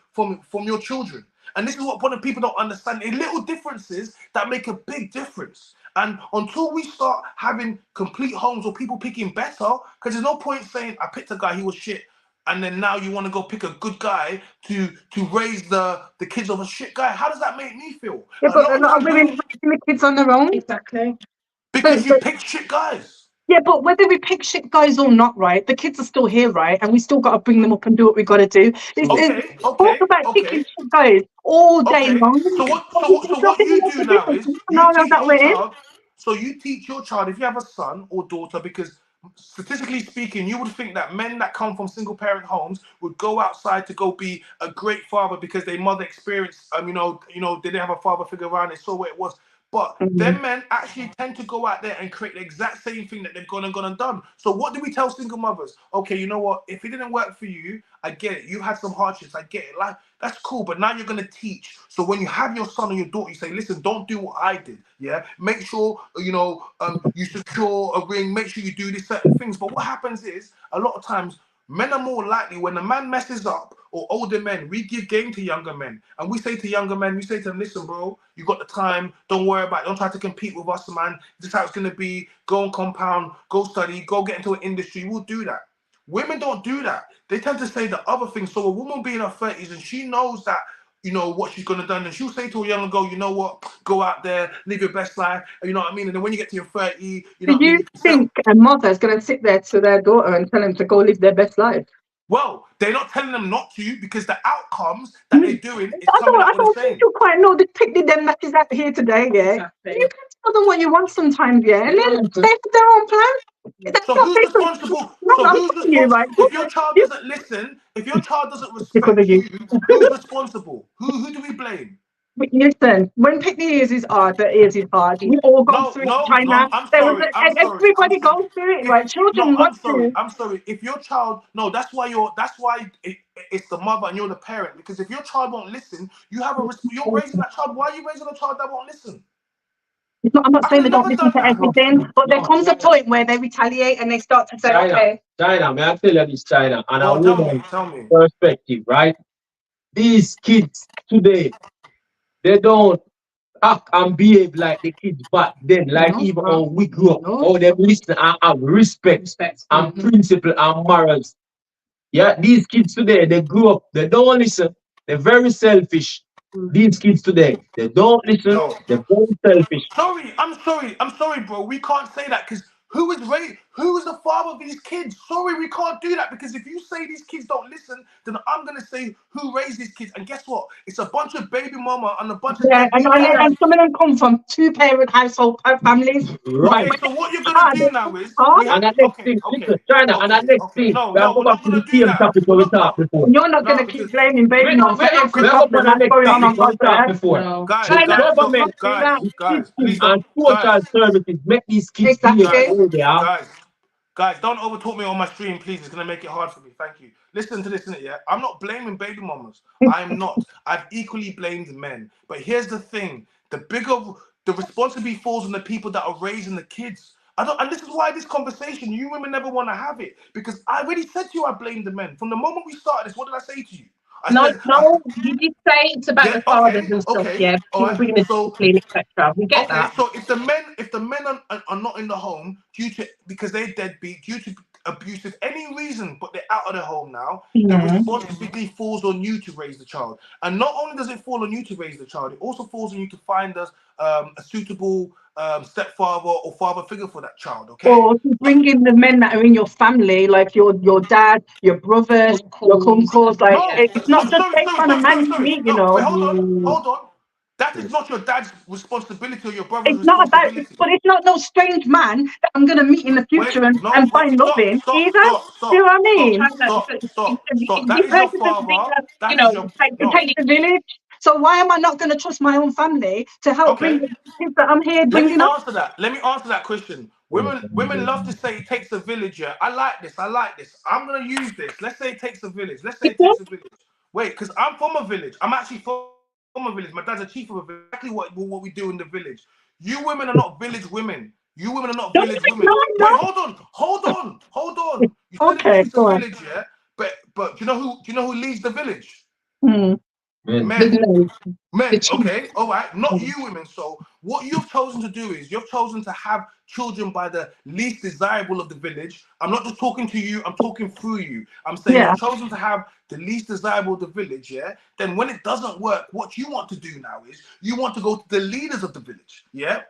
your children. And this is what people don't understand. It's little differences that make a big difference. And until we start having complete homes or people picking better, because there's no point saying, I picked a guy, he was shit, and then now you want to go pick a good guy to raise the kids of a shit guy. How does that make me feel? Yeah, but a lot of women raising the kids on their own. Exactly. Because you pick shit guys. Yeah, but whether we pick shit guys or not, right, the kids are still here, right? And we still got to bring them up and do what we got to do. Talk about picking shit guys all day long. So what you do now is you teach your child, if you have a son or daughter, because statistically speaking, you would think that men that come from single parent homes would go outside to go be a great father because their mother experienced, they didn't have a father figure around. They saw what it was. But them men actually tend to go out there and create the exact same thing that they've gone and done. So what do we tell single mothers? Okay, you know what? If it didn't work for you, I get it. You had some hardships. I get it. Like, that's cool. But now you're going to teach. So when you have your son or your daughter, you say, listen, don't do what I did. Yeah. Make sure, you secure a ring. Make sure you do these certain things. But what happens is a lot of times men are more likely when a man messes up, or older men, we give game to younger men. And we say to younger men, we say to them, listen, bro, you got the time. Don't worry about it. Don't try to compete with us, man. This is how it's going to be. Go and compound. Go study. Go get into an industry. We'll do that. Women don't do that. They tend to say the other thing. So a woman being in her 30s and she knows that, what she's going to do. And she'll say to a young girl, you know what? Go out there, live your best life. You know what I mean? And then when you get to your 30, Do you think a mother is going to sit there to their daughter and tell them to go live their best life? Well, they're not telling them not to because the outcomes that they're doing is coming out the same. You quite know the picnic them that is out here today, yeah. Exactly. You can tell them what you want sometimes, yeah, and then they have their own plan. So who's responsible? If your child doesn't listen, if your child doesn't respect you, who's responsible? Who do we blame? Listen, when picnic is hard, the ears is hard. We all go through it, China. I'm sorry. Everybody goes through it, right? Children want to. I'm sorry. If your child, that's why it's the mother and you're the parent. Because if your child won't listen, you're raising that child. Why are you raising a child that won't listen? I'm not saying they don't listen to everything, but there comes a point where they retaliate and they start to say, okay. China, may I tell you this, China? And a woman's perspective, right? These kids today, they don't act and behave like the kids back then, even when we grew up. Or they listen and have respect and principle and morals. Yeah, these kids today, they grew up, they don't listen, they're very selfish. These kids today, they don't listen, they're very selfish. I'm sorry, bro. We can't say that because who is the father of these kids? Sorry, we can't do that because if you say these kids don't listen, then I'm gonna say who raised these kids. And guess what? It's a bunch of baby mama and a bunch of and some of them come from 2-parent household families. Right. Okay, so what you're gonna do now is China, and that next thing. No, we're not gonna do that. You're not gonna keep blaming baby mama for every problem that's going on God's earth. Guys, please don't. And social services make these kids Guys, don't overtalk me on my stream, please. It's going to make it hard for me. Thank you. Listen to this, innit, yeah? I'm not blaming baby mamas. I'm not. I've equally blamed men. But here's the thing. The responsibility falls on the people that are raising the kids. And this is why this conversation, you women never want to have it. Because I already said to you I blame the men. From the moment we started this, what did I say to you? You did say it's about the fathers and stuff, people bringing the discipline, etc. We get that. So if the men are not in the home because they're deadbeat, due to abusive, any reason, but they're out of the home now, the responsibility falls on you to raise the child. And not only does it fall on you to raise the child, it also falls on you to find us a suitable stepfather or father figure for that child, okay? Or to bring in the men that are in your family, like your dad, your brothers, your uncles. It's not just based on a man you meet, you know. Hold on. That is not your dad's responsibility or your brother's responsibility. But it's not no strange man that I'm going to meet in the future and find love in either. Do you know what I mean? Stop. That is your father. It takes a village. So why am I not going to trust my own family to help bring the kids that I'm here bringing up? Let me answer that question. Women love to say it takes a village. Yeah, I like this. I'm going to use this. Let's say it takes a village. Wait, because I'm from a village. I'm actually from a village. My dad's a chief of a village. Exactly what we do in the village. You women are not village women. You women are not village women. Wait, hold on. You said it's a village, yeah? But do you know who leads the village? Men. Okay, all right, not you women. So what you've chosen to do is you've chosen to have children by the least desirable of the village. I'm not just talking to you, I'm talking through you. I'm saying you've chosen to have the least desirable of the village, yeah? Then when it doesn't work, what you want to do now is you want to go to the leaders of the village, yeah,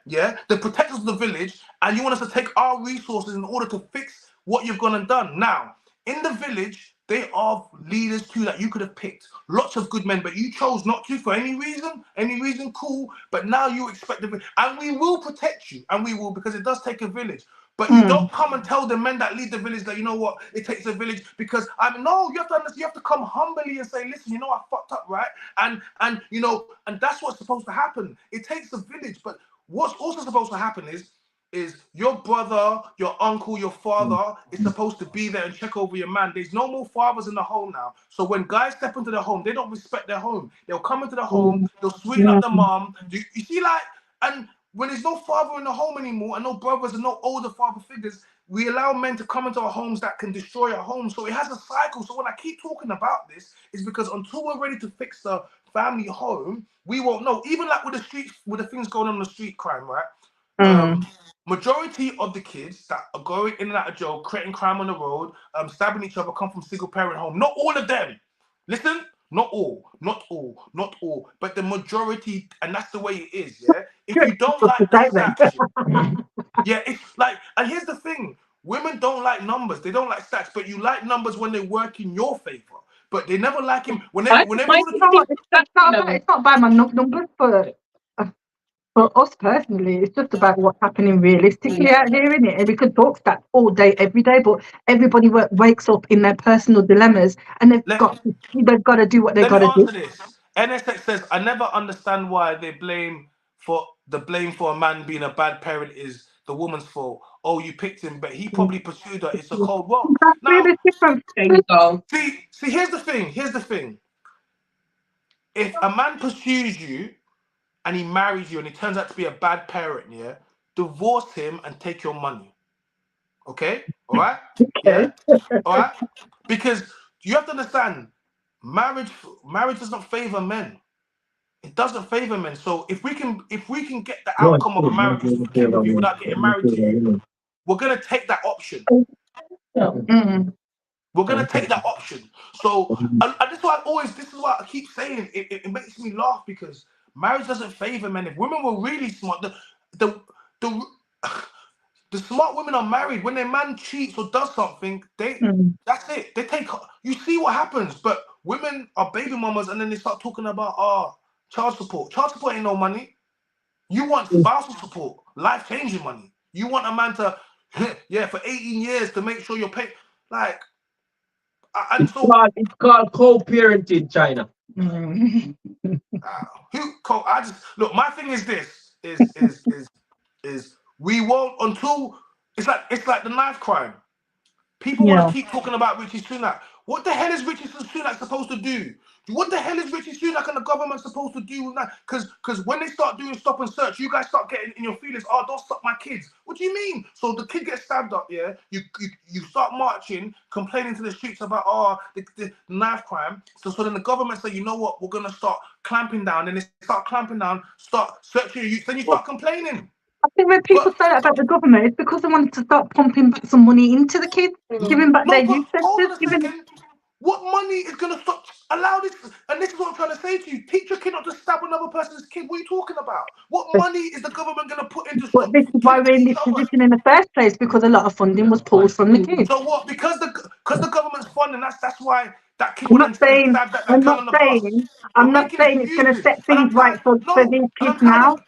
the protectors of the village, and you want us to take our resources in order to fix what you've gone and done. Now, in the village, they are leaders too that you could have picked. Lots of good men, but you chose not to for any reason, cool. But now you expect and we will protect you, and we will, because it does take a village. But you don't come and tell the men that lead the village that, you know what, it takes a village, because no, you have to understand, you have to come humbly and say, listen, you know, I fucked up, right? And you know, and that's what's supposed to happen. It takes a village, but what's also supposed to happen is your brother, your uncle, your father is supposed to be there and check over your man. There's no more fathers in the home now. So when guys step into the home, they don't respect their home. They'll come into the home, they'll sweeten up the mom. You see, like, and when there's no father in the home anymore and no brothers and no older father figures, we allow men to come into our homes that can destroy our homes. So it has a cycle. So when I keep talking about this, it's because until we're ready to fix the family home, we won't know. Even like with the street, with the things going on in the street crime, right? Majority of the kids that are going in and out of jail, creating crime on the road, stabbing each other, come from single parent home. Not all of them. Listen, not all, but the majority, and that's the way it is, yeah? If you don't like the stats, yeah, it's like, and here's the thing, women don't like numbers, they don't like stats, but you like numbers when they work in your favor, but they never like him, it's not by my numbers, for us personally, it's just about what's happening realistically out here, isn't it? And we could talk stats all day, every day, but everybody wakes up in their personal dilemmas, and they've got to do what they've got to do. Let me answer this. NSX says, I never understand why they blame for a man being a bad parent is the woman's fault. Oh, you picked him, but he probably pursued her. It's a cold walk. Now, see, here's the thing. If a man pursues you and he marries you and he turns out to be a bad parent, yeah, divorce him and take your money. Okay? All right? Yeah? All right? Because you have to understand, marriage does not favor men. It doesn't favor men. So if we can get the outcome of a marriage with you without getting married to you, we're gonna take that option. We're gonna take that option. So and this is why I keep saying it makes me laugh, because marriage doesn't favor men. If women were really smart, the smart women are married. When their man cheats or does something, that's it. They take, you see what happens. But women are baby mamas, and then they start talking about child support. Child support ain't no money. You want spousal support, life-changing money. You want a man to, for 18 years to make sure you're paid. Like, it's called co-parenting, China. My thing is this: is we won't until it's like the knife crime. People want to keep talking about Richie Sunak. What the hell is Richie Sunak supposed to do? What the hell is Richie Sunak and the government supposed to do with that? Because when they start doing stop and search, you guys start getting in your feelings. Oh, don't stop my kids. What do you mean? So the kid gets stabbed up, yeah? You start marching, complaining to the streets about the knife crime. So then the government say, you know what? We're gonna start clamping down. And they start clamping down, start searching your youth. Then you start complaining. I think when people say that about the government, it's because they wanted to start pumping back some money into the kids, giving back their youth centres. What money is going to stop? Allow this, and this is what I'm trying to say to you. Teach your kid not to stab another person's kid. What are you talking about? What money is the government going to put into? But this is why we're in this position in the first place, because a lot of funding was pulled from the kids. So what? Because the government's funding, that's why that kid wouldn't stab that girl on the bus. I'm not saying it's going to set things right for these kids now.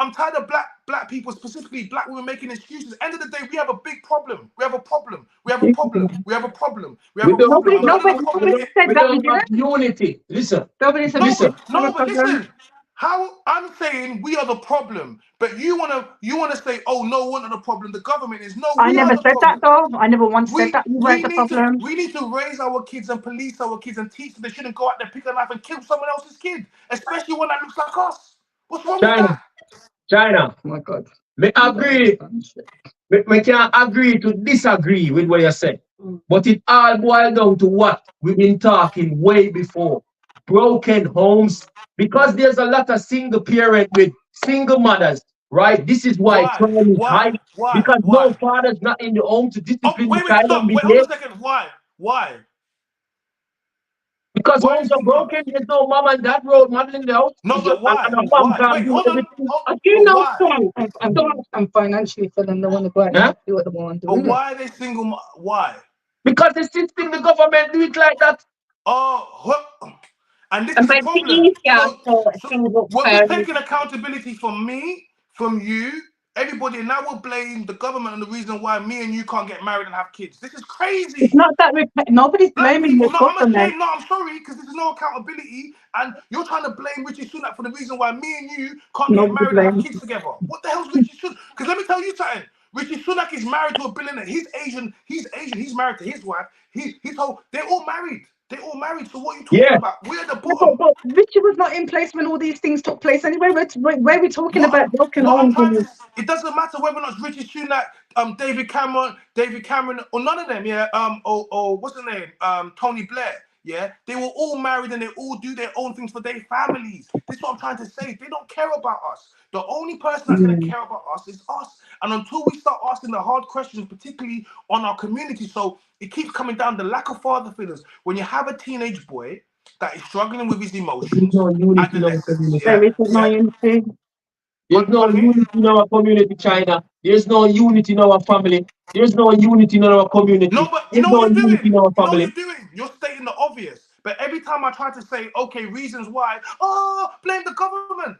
I'm tired of black people, specifically black women, making excuses. End of the day, we have a big problem. We have a problem. Nobody said that. Unity. Listen. But listen. How I'm saying we are the problem, but you wanna say, oh no, we're not the problem. The government is. No, I never said that though. I never once said that we weren't the problem. We need to raise our kids and police our kids and teach them they shouldn't go out there, pick a knife and kill someone else's kid, especially one that looks like us. What's wrong with that? China. Oh my God. We agree. We can agree to disagree with what you said, but it all boils down to what we've been talking way before. Broken homes, because there's a lot of single parent with single mothers, right? This is why crime is high. Because no father's not in the home to discipline the child. Wait, hold on a second. Why? Because homes are broken. There's no mom and dad role model in the house. No, but why? Wait, hold on. I'm financially filling the one to go out and do what they want to do. But why are they single? Why? Because the system, the government do it like that. And this is the problem. So we're taking accountability from me, from you, everybody, and now we're blaming the government and the reason why me and you can't get married and have kids. This is crazy. It's not that nobody's blaming the government. I'm sorry, because there's no accountability, and you're trying to blame Richie Sunak for the reason why me and you can't get married and have kids together. What the hell's Richie Sunak? Because let me tell you something. Richie Sunak is married to a billionaire. He's Asian. He's married to his wife. They're all married. They're all married. So what are you talking about? We're at the bottom. But Richard was not in place when all these things took place anyway. Where we're talking about broken homes. It doesn't matter whether or not it's Richard Sunak, David Cameron, or none of them. Yeah. Or what's the name? Tony Blair. Yeah. They were all married and they all do their own things for their families. This is what I'm trying to say. They don't care about us. The only person that's going to care about us is us. And until we start asking the hard questions, particularly on our community, so it keeps coming down the lack of father figures. When you have a teenage boy that is struggling with his emotions, adolescence, there is no unity. There's no unity in our community, China. There's no unity in our family. There's no unity in our community. No, but you know what you're doing? You know what you're doing? You're stating the obvious. But every time I try to say, okay, reasons why, blame the government.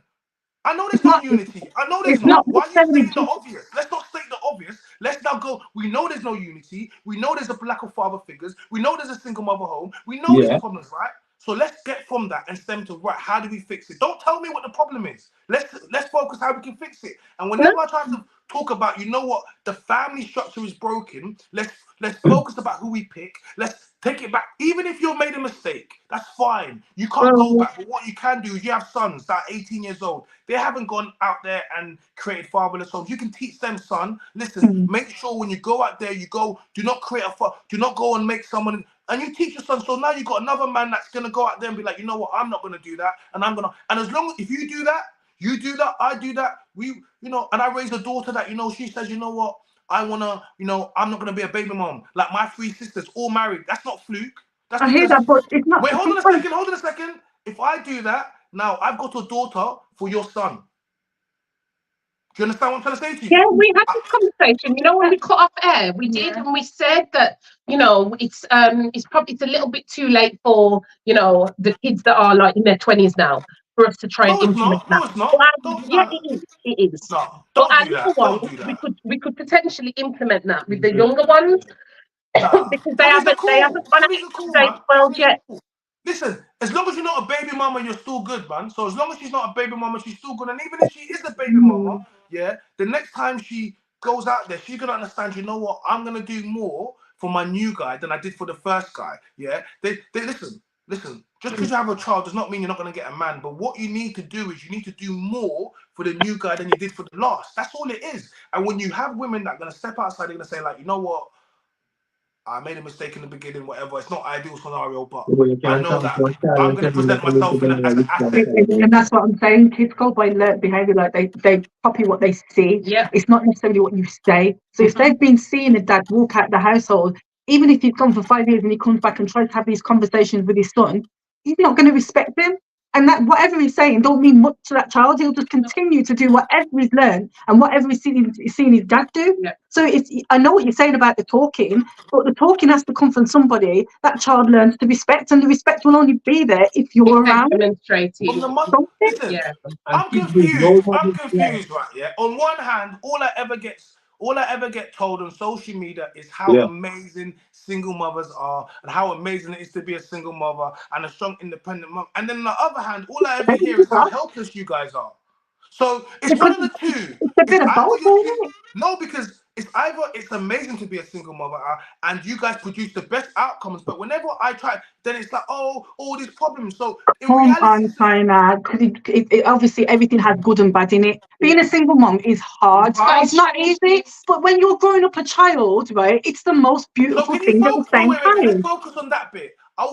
I know there's no unity. I know there's not. Why are you stating the obvious? Let's not state the obvious. Let's now go. We know there's no unity. We know there's a lack of father figures. We know there's a single mother home. We know these problems, right? So let's get from that and stem to how do we fix it? Don't tell me what the problem is. Let's focus how we can fix it. And whenever I try to talk about, you know what, the family structure is broken. Let's focus about who we pick. Let's take it back. Even if you've made a mistake, that's fine. You can't go back. But what you can do is you have sons that are 18 years old. They haven't gone out there and created fatherless homes. You can teach them, son, listen, make sure when you go out there, do not go and make someone, and you teach your son. So now you've got another man that's going to go out there and be like, you know what, I'm not going to do that. And as long as, if you do that, I do that, and I raise a daughter that, she says, you know what, I want to, I'm not going to be a baby mom. Like my 3 sisters, all married. That's not fluke. I hear that, but it's not. Wait, hold on a second. If I do that, now I've got a daughter for your son. Do you understand what I'm trying to say to you? Yeah, we had this conversation. When we cut off air, we did, and we said that, it's a little bit too late for, the kids that are like in their 20s now, for us to try and implement that. No, it's not. Yeah, it is. No, don't do that. We could potentially implement that with the younger ones. Because they haven't gone out to the world yet. Listen, as long as you're not a baby mama, you're still good, man. So as long as she's not a baby mama, she's still good. And even if she is a baby mama, yeah, the next time she goes out there, she's gonna understand, you know what, I'm gonna do more for my new guy than I did for the first guy. Yeah. They listen, just because you have a child does not mean you're not gonna get a man. But what you need to do is you need to do more for the new guy than you did for the last. That's all it is. And when you have women that are gonna step outside, they're gonna say, like, you know what, I made a mistake in the beginning, whatever. It's not ideal scenario, but I know that I'm going to present myself as an asset. And that's what I'm saying. Kids go by learned behavior. Like they copy what they see. Yeah. It's not necessarily what you say. So if they've been seeing a dad walk out the household, even if he's gone for 5 years and he comes back and tries to have these conversations with his son, he's not going to respect him. And that whatever he's saying don't mean much to that child. He'll just continue to do whatever he's learned and whatever he's seen his dad do. Yeah. So I know what you're saying about the talking, but the talking has to come from somebody that child learns to respect, and the respect will only be there if you're around. Demonstrating. Listen, I'm confused. Right? Yeah. On one hand, all I ever get told on social media is how amazing single mothers are and how amazing it is to be a single mother and a strong, independent mom. And then on the other hand, all I ever hear is how helpless you guys are. So it's one of the two. It's a bit of both. No, because it's amazing to be a single mother and you guys produce the best outcomes. But whenever I try, then it's like, all these problems. So in reality, obviously everything has good and bad in it. Being a single mom is hard. It's not easy. But when you're growing up a child, right, it's the most beautiful thing at the same time. Let's focus on that bit. I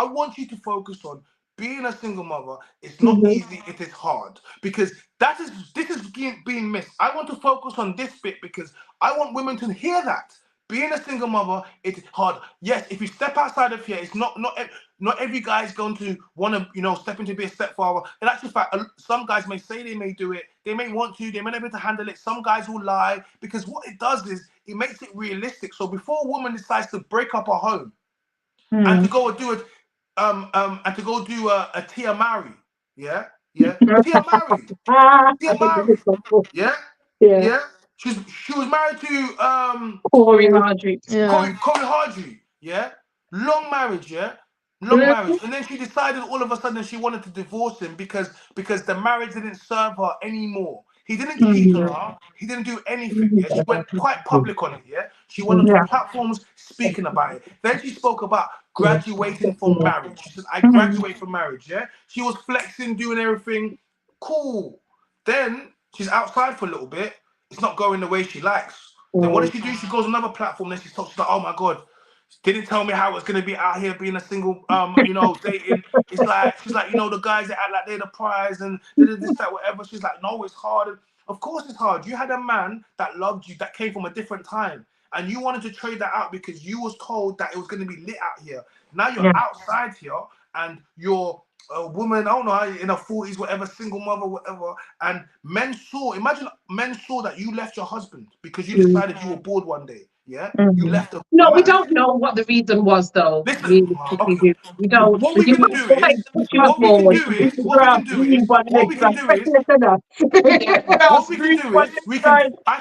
want you to focus on being a single mother. It's not easy, it is hard. Because this is being missed. I want to focus on this bit because I want women to hear that. Being a single mother, it's hard. Yes, if you step outside of here, it's not every guy is going to want to, step in to be a stepfather. In actual fact, some guys may say they may do it, they may want to, they may not be able to handle it. Some guys will lie because what it does is it makes it realistic. So before a woman decides to break up her home and to go and do it, and to go do a Tia Mari, Tia Mari, yeah. Yeah. She was married to Corey Hardry. Corey Hardry. Yeah, long marriage. Yeah, long marriage. And then she decided all of a sudden she wanted to divorce him because the marriage didn't serve her anymore. He didn't cheat on her. He didn't do anything. Yeah, she went quite public on it. Yeah, she went onto platforms speaking about it. Then she spoke about graduating from marriage. She said, "I graduate from marriage." Yeah, she was flexing, doing everything. Cool. Then she's outside for a little bit. It's not going the way she likes. Then what does she do? She goes on another platform. Then she talks. She's like, "Oh my god, didn't tell me how it's gonna be out here being a single, dating." It's like she's like, the guys that act like they're the prize and this, that, whatever. She's like, "No, it's hard." And of course, it's hard. You had a man that loved you, that came from a different time, and you wanted to trade that out because you was told that it was gonna be lit out here. Now you're outside here, and you're a woman, I don't know, in her 40s, whatever, single mother, whatever, and imagine men saw that you left your husband because you decided you were bored one day, you left the No, we don't know what the reason was, though. Listen, okay. We don't. What we can do is I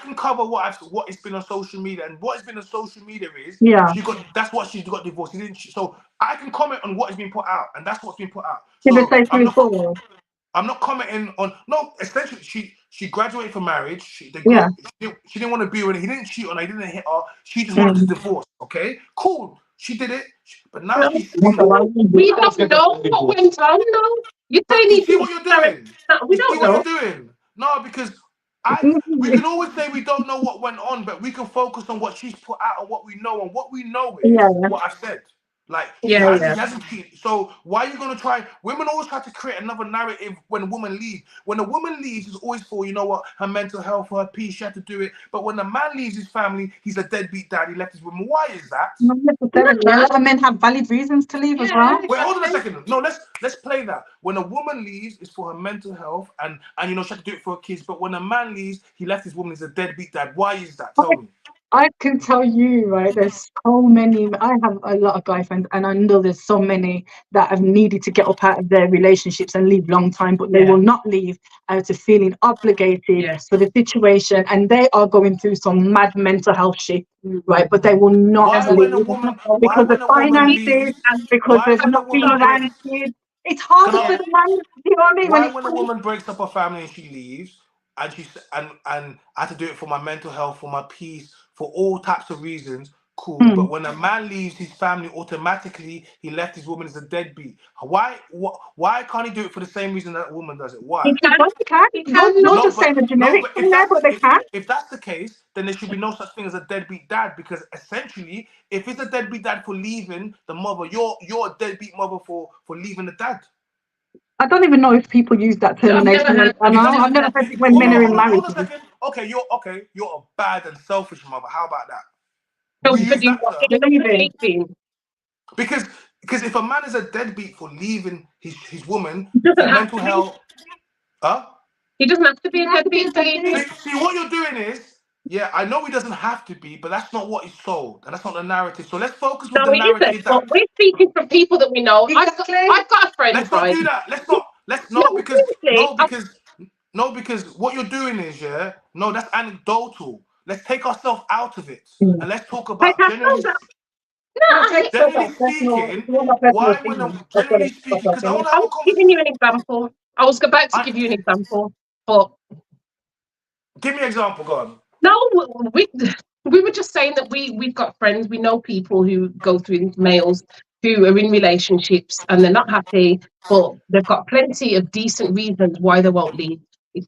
can cover what it's been on social media, and what has been on social media is that's what she's got divorced. He didn't. So I can comment on what has been put out, and that's what's been put out. So I'm not commenting on essentially she graduated from marriage. She didn't want to be with him. He didn't cheat on her. He didn't hit her. She just wanted to divorce. Okay, cool. She did it, but now she's single. We don't know what went on. No, you're saying you see what you're doing. We don't know what you're doing. No, because we can always say we don't know what went on, but we can focus on what she's put out and what we know. And what we know is what I've said. Like, he hasn't cheated. So why are you going to try? Women always try to create another narrative when a woman leaves. When a woman leaves, it's always for, her mental health, her peace, she had to do it. But when a man leaves his family, he's a deadbeat dad. He left his woman. Why is that? Not necessarily. A lot of men have valid reasons to leave as well. Wait, hold on a second. No, let's play that. When a woman leaves, it's for her mental health and she had to do it for her kids. But when a man leaves, he left his woman, he's a deadbeat dad. Why is that? Tell me. I can tell you, right, there's so many, I have a lot of guy friends, and I know there's so many that have needed to get up out of their relationships and leave long time, but they will not leave out of feeling obligated for the situation, and they are going through some mad mental health shit, right, but they will not leave because of finances and because there's not being around kids. It's harder for the man, you know what I mean? Why when a woman breaks up her family and she leaves, and I had to do it for my mental health, for my peace, for all types of reasons, cool. But when a man leaves his family, automatically he left his woman as a deadbeat. Why can't he do it for the same reason that woman does it? Why? He can. Not the same as generic thing there, but they can. If that's the case, then there should be no such thing as a deadbeat dad, because essentially, if it's a deadbeat dad for leaving the mother, you're a deadbeat mother for leaving the dad. I don't even know if people use that termination. I've never heard it when men are in marriage. Okay, you're a bad and selfish mother. How about that? Because if a man is a deadbeat for leaving his woman for mental health, he doesn't have to be a deadbeat. See what you're doing is, I know he doesn't have to be, but that's not what is sold, and that's not the narrative. So let's focus on the narrative. But we're speaking from people that we know. Exactly. I've got a friend. Let's not do that. Because what you're doing is that's anecdotal. Let's take ourselves out of it and let's talk about generally speaking. Why, generally speaking, because I want to have a conversation. Giving you an example. I was about to give you an example, but give me an example. Go on. No, we were just saying that we've got friends. We know people who go through males who are in relationships and they're not happy, but they've got plenty of decent reasons why they won't leave.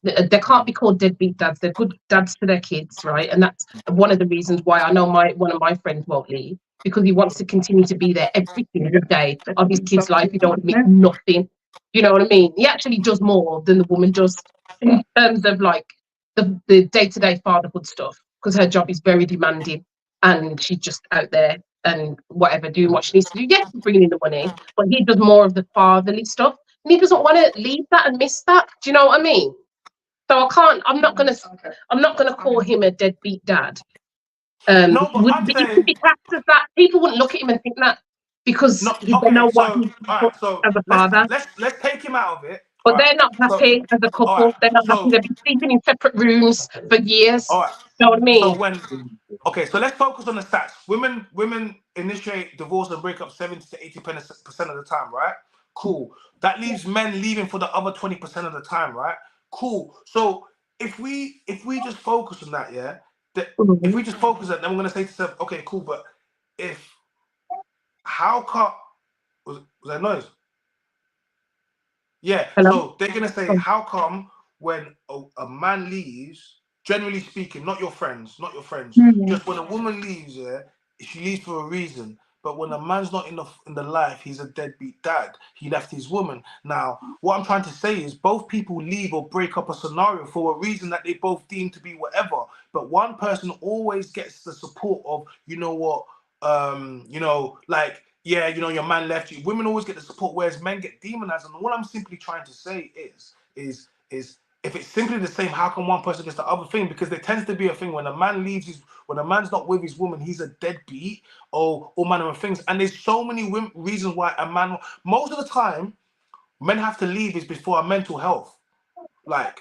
They can't be called deadbeat dads. They're good dads to their kids, right? And that's one of the reasons why I know one of my friends won't leave, because he wants to continue to be there every single day of his kid's life. He don't admit nothing. You know what I mean? He actually does more than the woman does in terms of like the day-to-day fatherhood stuff, because her job is very demanding and she's just out there and whatever, doing what she needs to do. Yes, bringing in the money, but he does more of the fatherly stuff, and he doesn't want to leave that and miss that. Do you know what I mean? So I'm not gonna call him a deadbeat dad. No, but I'm saying, be classed as that. People wouldn't look at him and think that, because they know what he's as a father. Let's take him out of it. But they're not happy as a couple. They're not happy. They've been sleeping in separate rooms for years. All right. You know what I mean? So let's focus on the stats. Women initiate divorce and breakup 70 to 80% of the time, right? Cool. That leaves men leaving for the other 20% of the time, right? Cool. So if we just focus on that, yeah. If we just focus on that, then we're gonna say to Seth, okay, cool. But how come was that noise? Yeah. Hello? So they're gonna say, how come when a man leaves, generally speaking, not your friends, just when a woman leaves, yeah, she leaves for a reason. But when a man's not in the life, he's a deadbeat dad. He left his woman. Now, what I'm trying to say is both people leave or break up a scenario for a reason that they both deem to be whatever. But one person always gets the support of, you know what, like, yeah, you know, your man left you. Women always get the support, whereas men get demonized. And what I'm simply trying to say is if it's simply the same, how come one person gets the other thing? Because there tends to be a thing when a man leaves when a man's not with his woman, he's a deadbeat or all manner of things. And there's so many reasons why a man, most of the time, men have to leave is before our mental health. Like,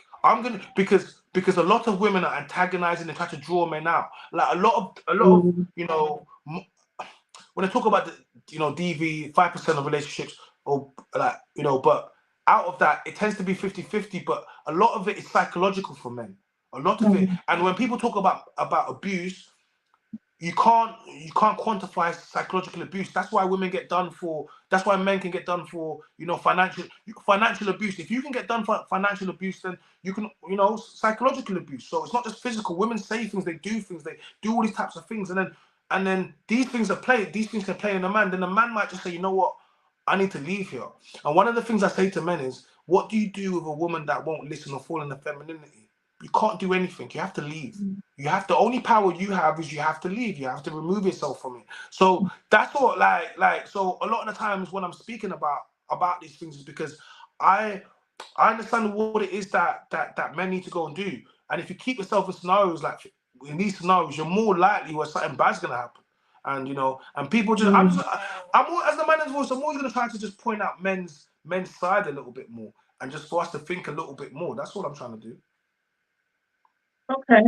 because a lot of women are antagonizing and try to draw men out. Like a lot of you know, when I talk about the, you know, DV, 5% of relationships, or like, you know, but out of that, it tends to be 50-50, but a lot of it is psychological for men. A lot of it. And when people talk about abuse, you can't quantify psychological abuse. That's why women get done for, that's why men can get done for, you know, financial abuse. If you can get done for financial abuse, then you can, you know, psychological abuse. So it's not just physical. Women say things, they do all these types of things. And then these things can play in a man. Then the man might just say, you know what, I need to leave here. And one of the things I say to men is, what do you do with a woman that won't listen or fall in the femininity? You can't do anything. You have to leave. You have the only power you have is you have to leave. You have to remove yourself from it. So that's what so a lot of the times when I'm speaking about these things is because I understand what it is that men need to go and do. And if you keep yourself in scenarios like in these scenarios, you're more likely where something bad's gonna happen. And you know, and people just I'm as the man's voice, I'm always gonna try to just point out men's side a little bit more and just for us to think a little bit more. That's what I'm trying to do. Okay.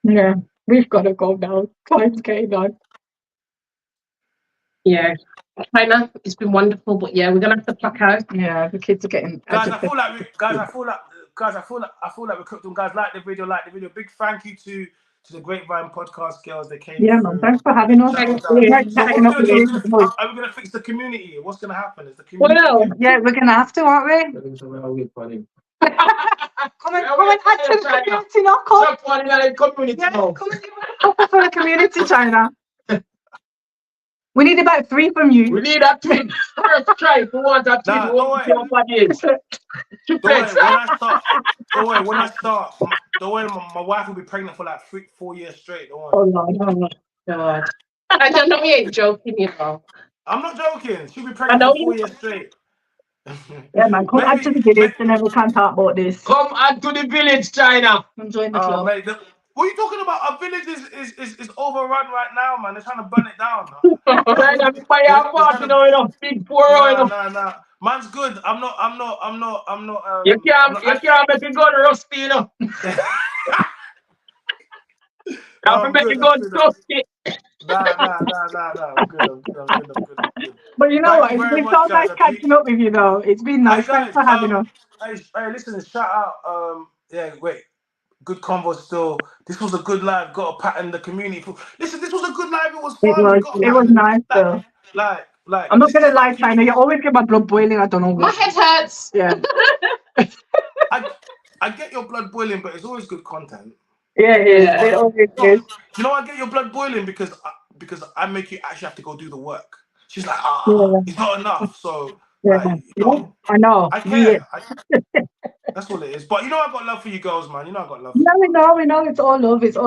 Yeah, we've got to go now. Time's getting on. Yeah. China, it's been wonderful, but yeah, we're gonna have to pluck out. Yeah, the kids are getting guys. I feel like we cooked them. Guys, like the video. Big thank you to the Grapevine podcast girls. They came. Yeah, man. Thanks for having us. Are we gonna fix the community? What's gonna happen? Is the community? Well, yeah, we're gonna have to, aren't we? Come and add to the community now. Come. Come and give us a couple for the community, China. We need about 3 from you. We need a twin. First try. We want a twin. Don't worry, when I start, my wife will be pregnant for like 4 years straight. Don't worry. Oh God. I don't know, we ain't joking, you know. I'm not joking. She'll be pregnant for 4 years straight. Yeah, man. Come add to the village and then we can talk about this. Come add to the village, China. Come join the club. Mate, what are you talking about? Our village is overrun right now, man. They're trying to burn it down. Big poor no. Man's good. I'm not. You can't make it go to rusty, you know. I'm good. Nah. I'm good. But you know what? It's been so nice catching up with you, though. It's been nice. Thanks for having us. Hey, listen, shout out. Good convo still. This was a good live. Got a pat in the community. Listen, this was a good live. It was fun. It was nice, though. Like. I'm not gonna lie, China. You always get my blood boiling. I don't know. My head hurts. Yeah. I get your blood boiling, but it's always good content. Yeah, it is. It always is. You know, I get your blood boiling because I make you actually have to go do the work. She's like, it's not enough. So, I know. I care. That's all it is. But you know, I got love for you girls, man. You know, I got love. For we know. It's all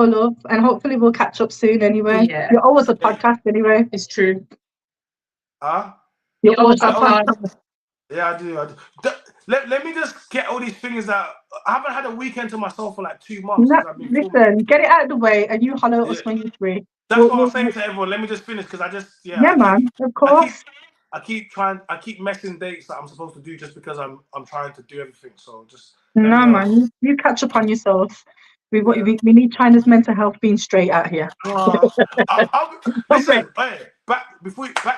love. And hopefully we'll catch up soon anyway. Yeah. You're always a podcast anyway. It's true. Huh? You're always a podcast. Yeah, I do. Let me just get all these things out. I haven't had a weekend to myself for like 2 months. Listen, get it out of the way and you holler at us when you're free. That's what I'm saying to everyone. Let me just finish because I just, Yeah, man. Of course. I keep messing dates that I'm supposed to do just because I'm trying to do everything. So just no, man, you catch up on yourself. We need China's mental health being straight out here. Listen, hey, back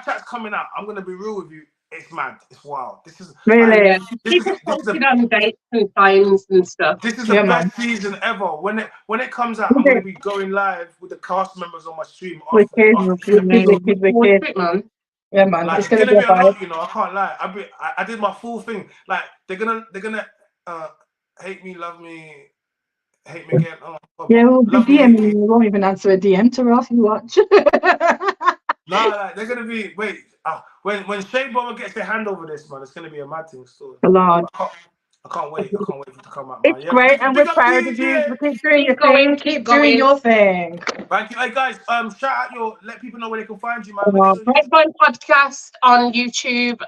chat's coming out. I'm gonna be real with you. It's mad. It's wild. This is really. Keep us posted on dates and times and stuff. This is the best season ever. When it comes out, I'm gonna be going live with the cast members on my stream. Wicked, man. Yeah, man. Like, it's gonna be a lot, you know. I can't lie. I did my full thing. Like they're gonna hate me, love me, hate me again. Oh, yeah, we'll be DMing you. We won't even answer a DM to Ralph. You watch. No, like they're gonna be when Shane Bomber gets their hand over this, man, it's gonna be a mad thing still. Lord. I can't wait for it to come out, man. It's great, and we're proud of you. Keep doing your thing. Keep doing your thing. Thank you. Hey guys, shout out let people know where they can find you, man. Grapevine Podcast on YouTube.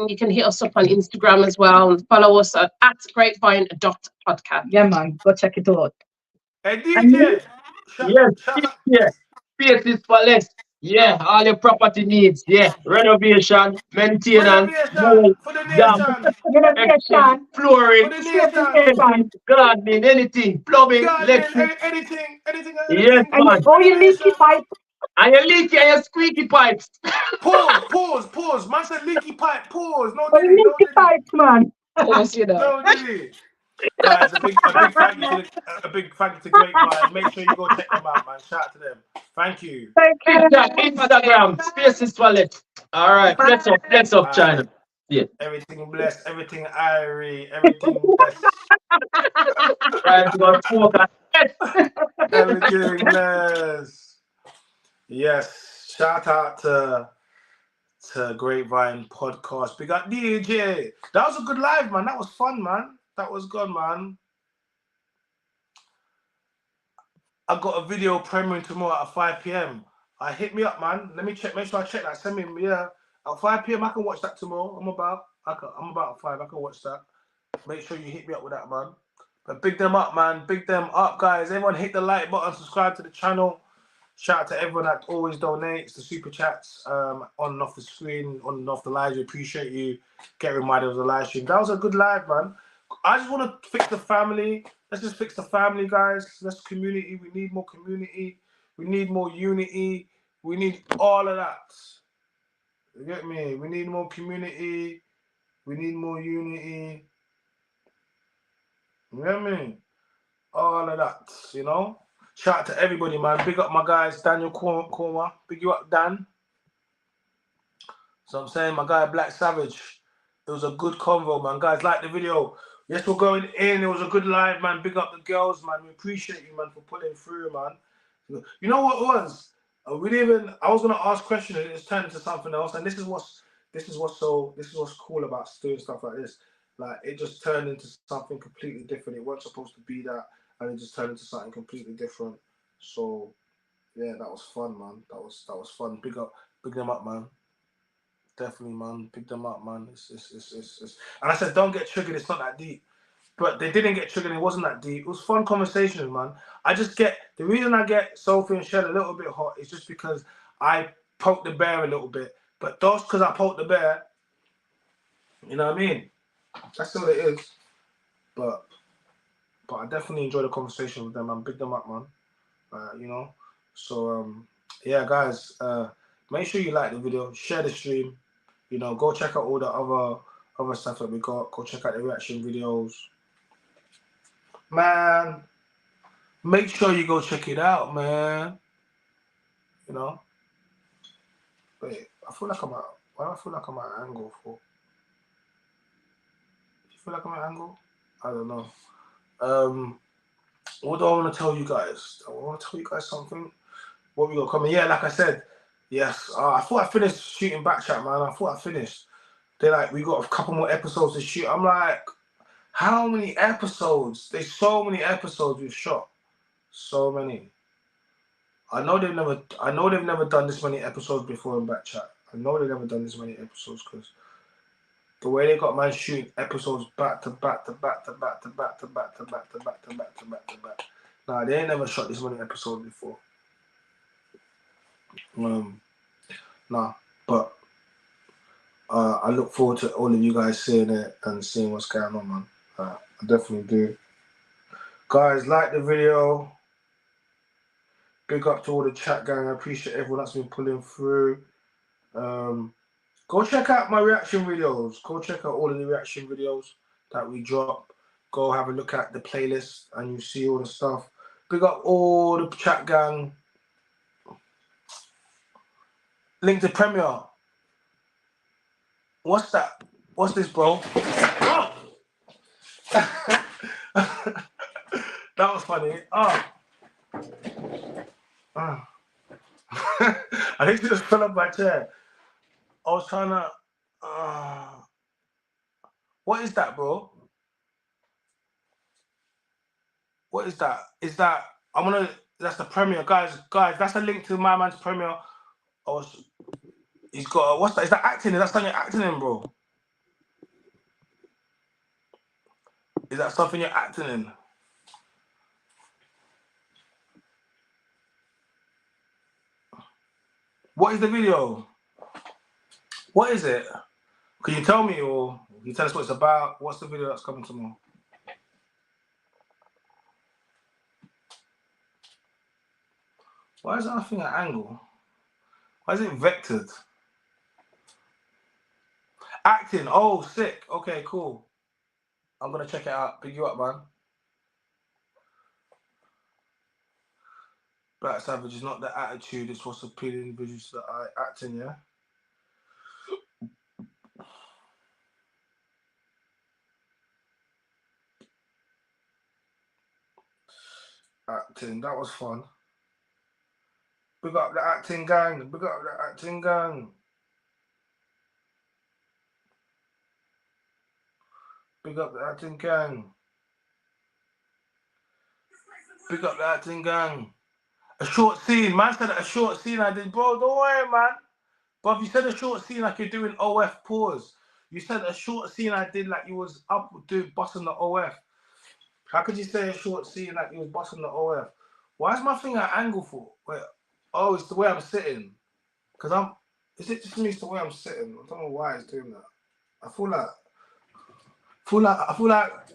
You can hit us up on Instagram as well and follow us at grapevine.podcast. Yeah, man. Go check it out. Hey DJ. Yes. Space is for less. Yeah, all your property needs. Yeah, renovation, maintenance, for the nation, flooring, gardening, anything, plumbing, electric, anything. Yes, man. All your leaky pipes. And your leaky and your squeaky pipes. Pause. Man said leaky pipe. Pause. No, leaky pipes, man. Pause, you know. No, Diddy. Guys, a big thank you to Grapevine. Make sure you go check them out, man. Shout out to them. Thank you. Instagram, Spaces Toilet. All right, let's up, China. Yeah. Everything blessed, everything irie, everything blessed. Everything blessed. Yes. Shout out to Grapevine Podcast. Big up DJ. That was a good live, man. That was fun, man. That was good, man. I got a video premiering tomorrow at 5 p.m. Hit me up, man. Let me check. Make sure I check that. Send me, at 5 p.m. I can watch that tomorrow. I'm about at 5. I can watch that. Make sure you hit me up with that, man. But big them up, man. Big them up, guys. Everyone hit the like button, subscribe to the channel. Shout out to everyone that always donates, the super chats on and off the screen, on and off the lives. We appreciate you. Get reminded of the live stream. That was a good live, man. I just want to fix the family. Let's just fix the family, guys. Let's community. We need more community. We need more unity. We need all of that. You get me? We need more community. We need more unity. You get me? All of that, you know? Shout out to everybody, man. Big up my guys, Daniel Korma. Big you up, Dan. So I'm saying, my guy, Black Savage. It was a good convo, man. Guys, like the video. Yes, we're going in. It was a good live, man. Big up the girls, man. We appreciate you, man, for putting through, man. You know what it was? I was gonna ask questions and it's turned into something else. And this is what's cool about doing stuff like this. Like it just turned into something completely different. It wasn't supposed to be that, and it just turned into something completely different. So yeah, that was fun, man. That was fun. Big them up, man. Definitely, man. Pick them up, man. It's. And I said, don't get triggered. It's not that deep. But they didn't get triggered. It wasn't that deep. It was fun conversations, man. The reason I get Sophie and Shell a little bit hot is just because I poked the bear a little bit. But that's because I poked the bear. You know what I mean? That's all it is. But I definitely enjoy the conversation with them, man. Big them up, man. You know. So yeah, guys. Make sure you like the video, share the stream. You know, go check out all the other stuff that we got. Go check out the reaction videos. Man, make sure you go check it out, man. You know. Wait, I feel like I'm at. Why do I feel like I'm at an angle for? You feel like I'm at an angle? I don't know. What do I want to tell you guys? I want to tell you guys something. What we got coming? Yeah, like I said. Yes, I thought I finished shooting Backchat, man. I thought I finished. They're like, we got a couple more episodes to shoot. I'm like, how many episodes? There's so many episodes we've shot. So many. I know they've never done this many episodes before in Backchat. I know they've never done this many episodes because the way they got man shooting episodes back to back to back to back to back to back to back to back to back to back to back. Nah, they ain't never shot this many episodes before. Nah, but I look forward to all of you guys seeing it and seeing what's going on, man. I definitely do. Guys, like the video. Big up to all the chat gang. I appreciate everyone that's been pulling through. Go check out my reaction videos. Go check out all of the reaction videos that we drop. Go have a look at the playlist and you see all the stuff. Big up all the chat gang. Link to Premiere. What's that? What's this, bro? Oh! That was funny. Oh. Oh. I think she just fell off my chair. I was trying to. What is that, bro? What is that? Is that I'm gonna? That's the Premiere, guys. That's a link to my man's Premiere. He's got what's that? Is that acting? Is that something you're acting in, bro? Is that something you're acting in? What is the video? What is it? Can you tell me, or can you tell us what it's about? What's the video that's coming tomorrow? Why is that thing at angle? Why is it vectored? Acting. Oh, sick. Okay, cool. I'm gonna check it out. Big you up, man. Black Savage is not the attitude, it's what's appealing individuals that I acting, yeah? Acting, that was fun. Big up the acting gang. Big up the acting gang. Big up the acting gang. Big up the acting gang. A short scene. Man said a short scene I did. Bro, don't worry, man. But if you said a short scene like you're doing OF pause. You said a short scene I did like you was up busting the OF. How could you say a short scene like you was busting the OF? Why is my thing at angle for? Wait, oh, it's the way I'm sitting. Because is it just me, it's the way I'm sitting? I don't know why it's doing that. I feel like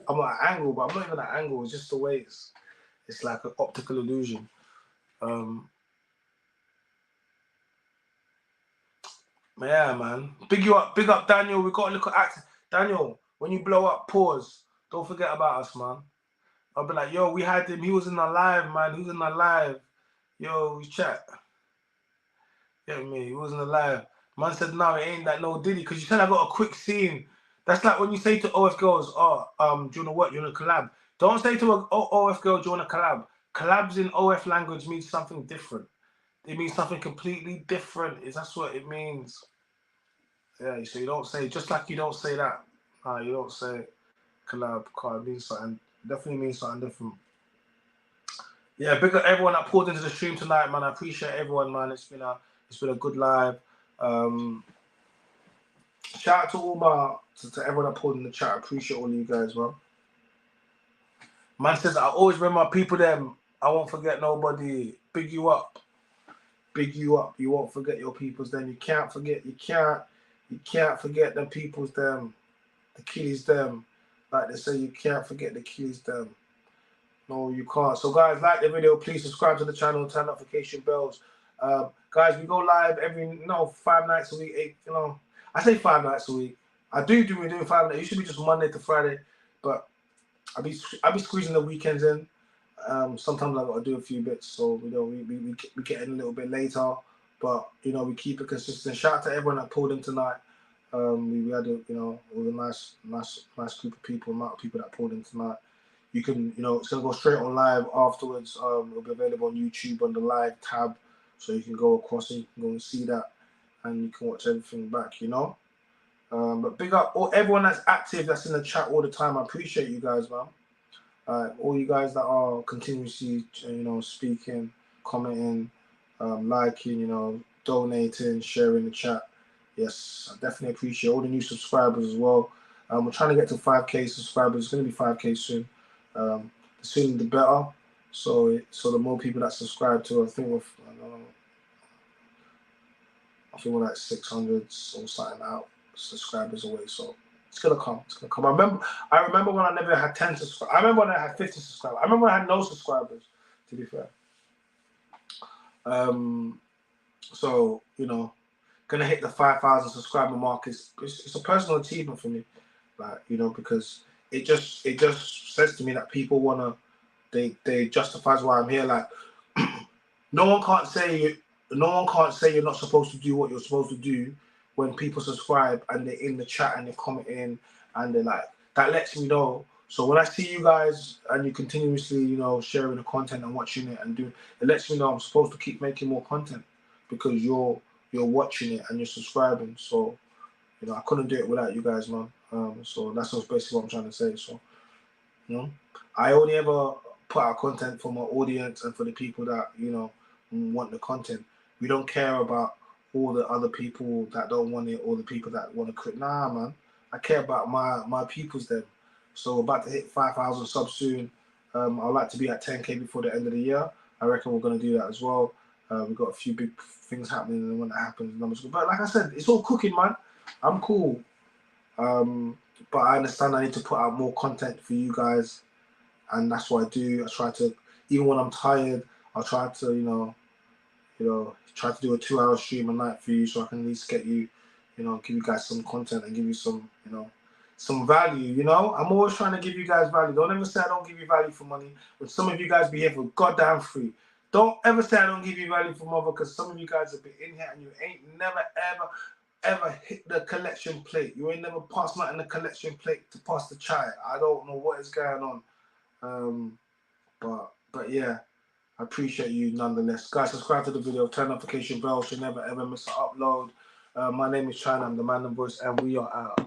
I'm at an angle, but I'm not even at an angle. It's just the way it's like an optical illusion. Yeah, man. Big up Daniel. We got to look at acting. Daniel, when you blow up, pause. Don't forget about us, man. I'll be like, yo, we had him. He was in the live, man. He was in the live. Yo, we chat. Get me? He wasn't alive. Man said, no, it ain't that no Diddy. Because you said I got a quick scene. That's like when you say to OF girls, oh, do you want to what? Do you want to collab? Don't say to an OF girl, do you want to collab? Collabs in OF language means something different. It means something completely different. That's what it means. Yeah, so you don't say, just like you don't say that. You don't say collab. It means something. Definitely means something different. Yeah, big up everyone that poured into the stream tonight, man. I appreciate everyone, man. It's been a good live. Shout out to all to everyone that poured in the chat. I appreciate all of you guys, man. Man says I always remember my people them. I won't forget nobody. Big you up. Big you up. You won't forget your peoples them. You can't forget the peoples them. The keys them. Like they say, you can't forget the keys them. No, you can't. So guys, like the video, please subscribe to the channel, turn notification bells. Guys, we go live every 5 nights a week. I say 5 nights a week. We're doing 5 nights. It used to be just Monday to Friday, but I'll be squeezing the weekends in. Sometimes I got to do a few bits, so we get in a little bit later, but we keep it consistent. Shout out to everyone that pulled in tonight. We had it was a nice group of people, amount of people that pulled in tonight. You can, it's gonna go straight on live afterwards. It'll be available on YouTube on the live tab, so you can go across and you can go and see that, and you can watch everything back. But big up everyone that's active, that's in the chat all the time. I appreciate you guys, man. All you guys that are continuously, speaking, commenting, liking, donating, sharing the chat. Yes, I definitely appreciate all the new subscribers as well. We're trying to get to 5K subscribers. It's going to be 5K soon. The sooner the better. So the more people that subscribe to, I think we're like 600 or something out. subscribers away. So it's gonna come. It's gonna come. I remember when I never had 10 subscribers. I remember when I had 50 subscribers. I remember when I had no subscribers. To be fair. So you know, gonna hit the 5,000 subscriber mark. It's a personal achievement for me. Like, you know, because it just says to me that people wanna, they justifies why I'm here. Like, no one can't say you're not supposed to do what you're supposed to do when people subscribe and they're in the chat and they're commenting and they're like, that lets me know. So when I see you guys and you continuously, you know, sharing the content and watching it and doing, it lets me know I'm supposed to keep making more content because you're watching it and you're subscribing. So, you know, I couldn't do it without you guys, man. So that's basically what I'm trying to say. So, you know, I only ever put out content for my audience and for the people that, you know, want the content. We don't care about all the other people that don't want it or the people that want to quit. Nah, man. I care about my peoples then. So we're about to hit 5,000 subs soon. I'd like to be at 10K before the end of the year. I reckon we're going to do that as well. We've got a few big things happening, and when that happens, numbers go. But like I said, it's all cooking, man. I'm cool. But I understand I need to put out more content for you guys, and that's what I do. I try to, even when I'm tired, I'll try to, you know, try to do a 2-hour stream a night for you, so I can at least get you, you know, give you guys some content and give you some, you know, some value. You know, I'm always trying to give you guys value. Don't ever say I don't give you value for money. When some of you guys be here for goddamn free. Don't ever say I don't give you value for mother, because some of you guys have been in here and you ain't never ever hit the collection plate. You ain't never passed nothing in the collection plate to pass the chai. I don't know what is going on. But yeah, I appreciate you nonetheless. Guys, subscribe to the video, turn notification bell so you never ever miss an upload. My name is China, I'm the man and voice, and we are out.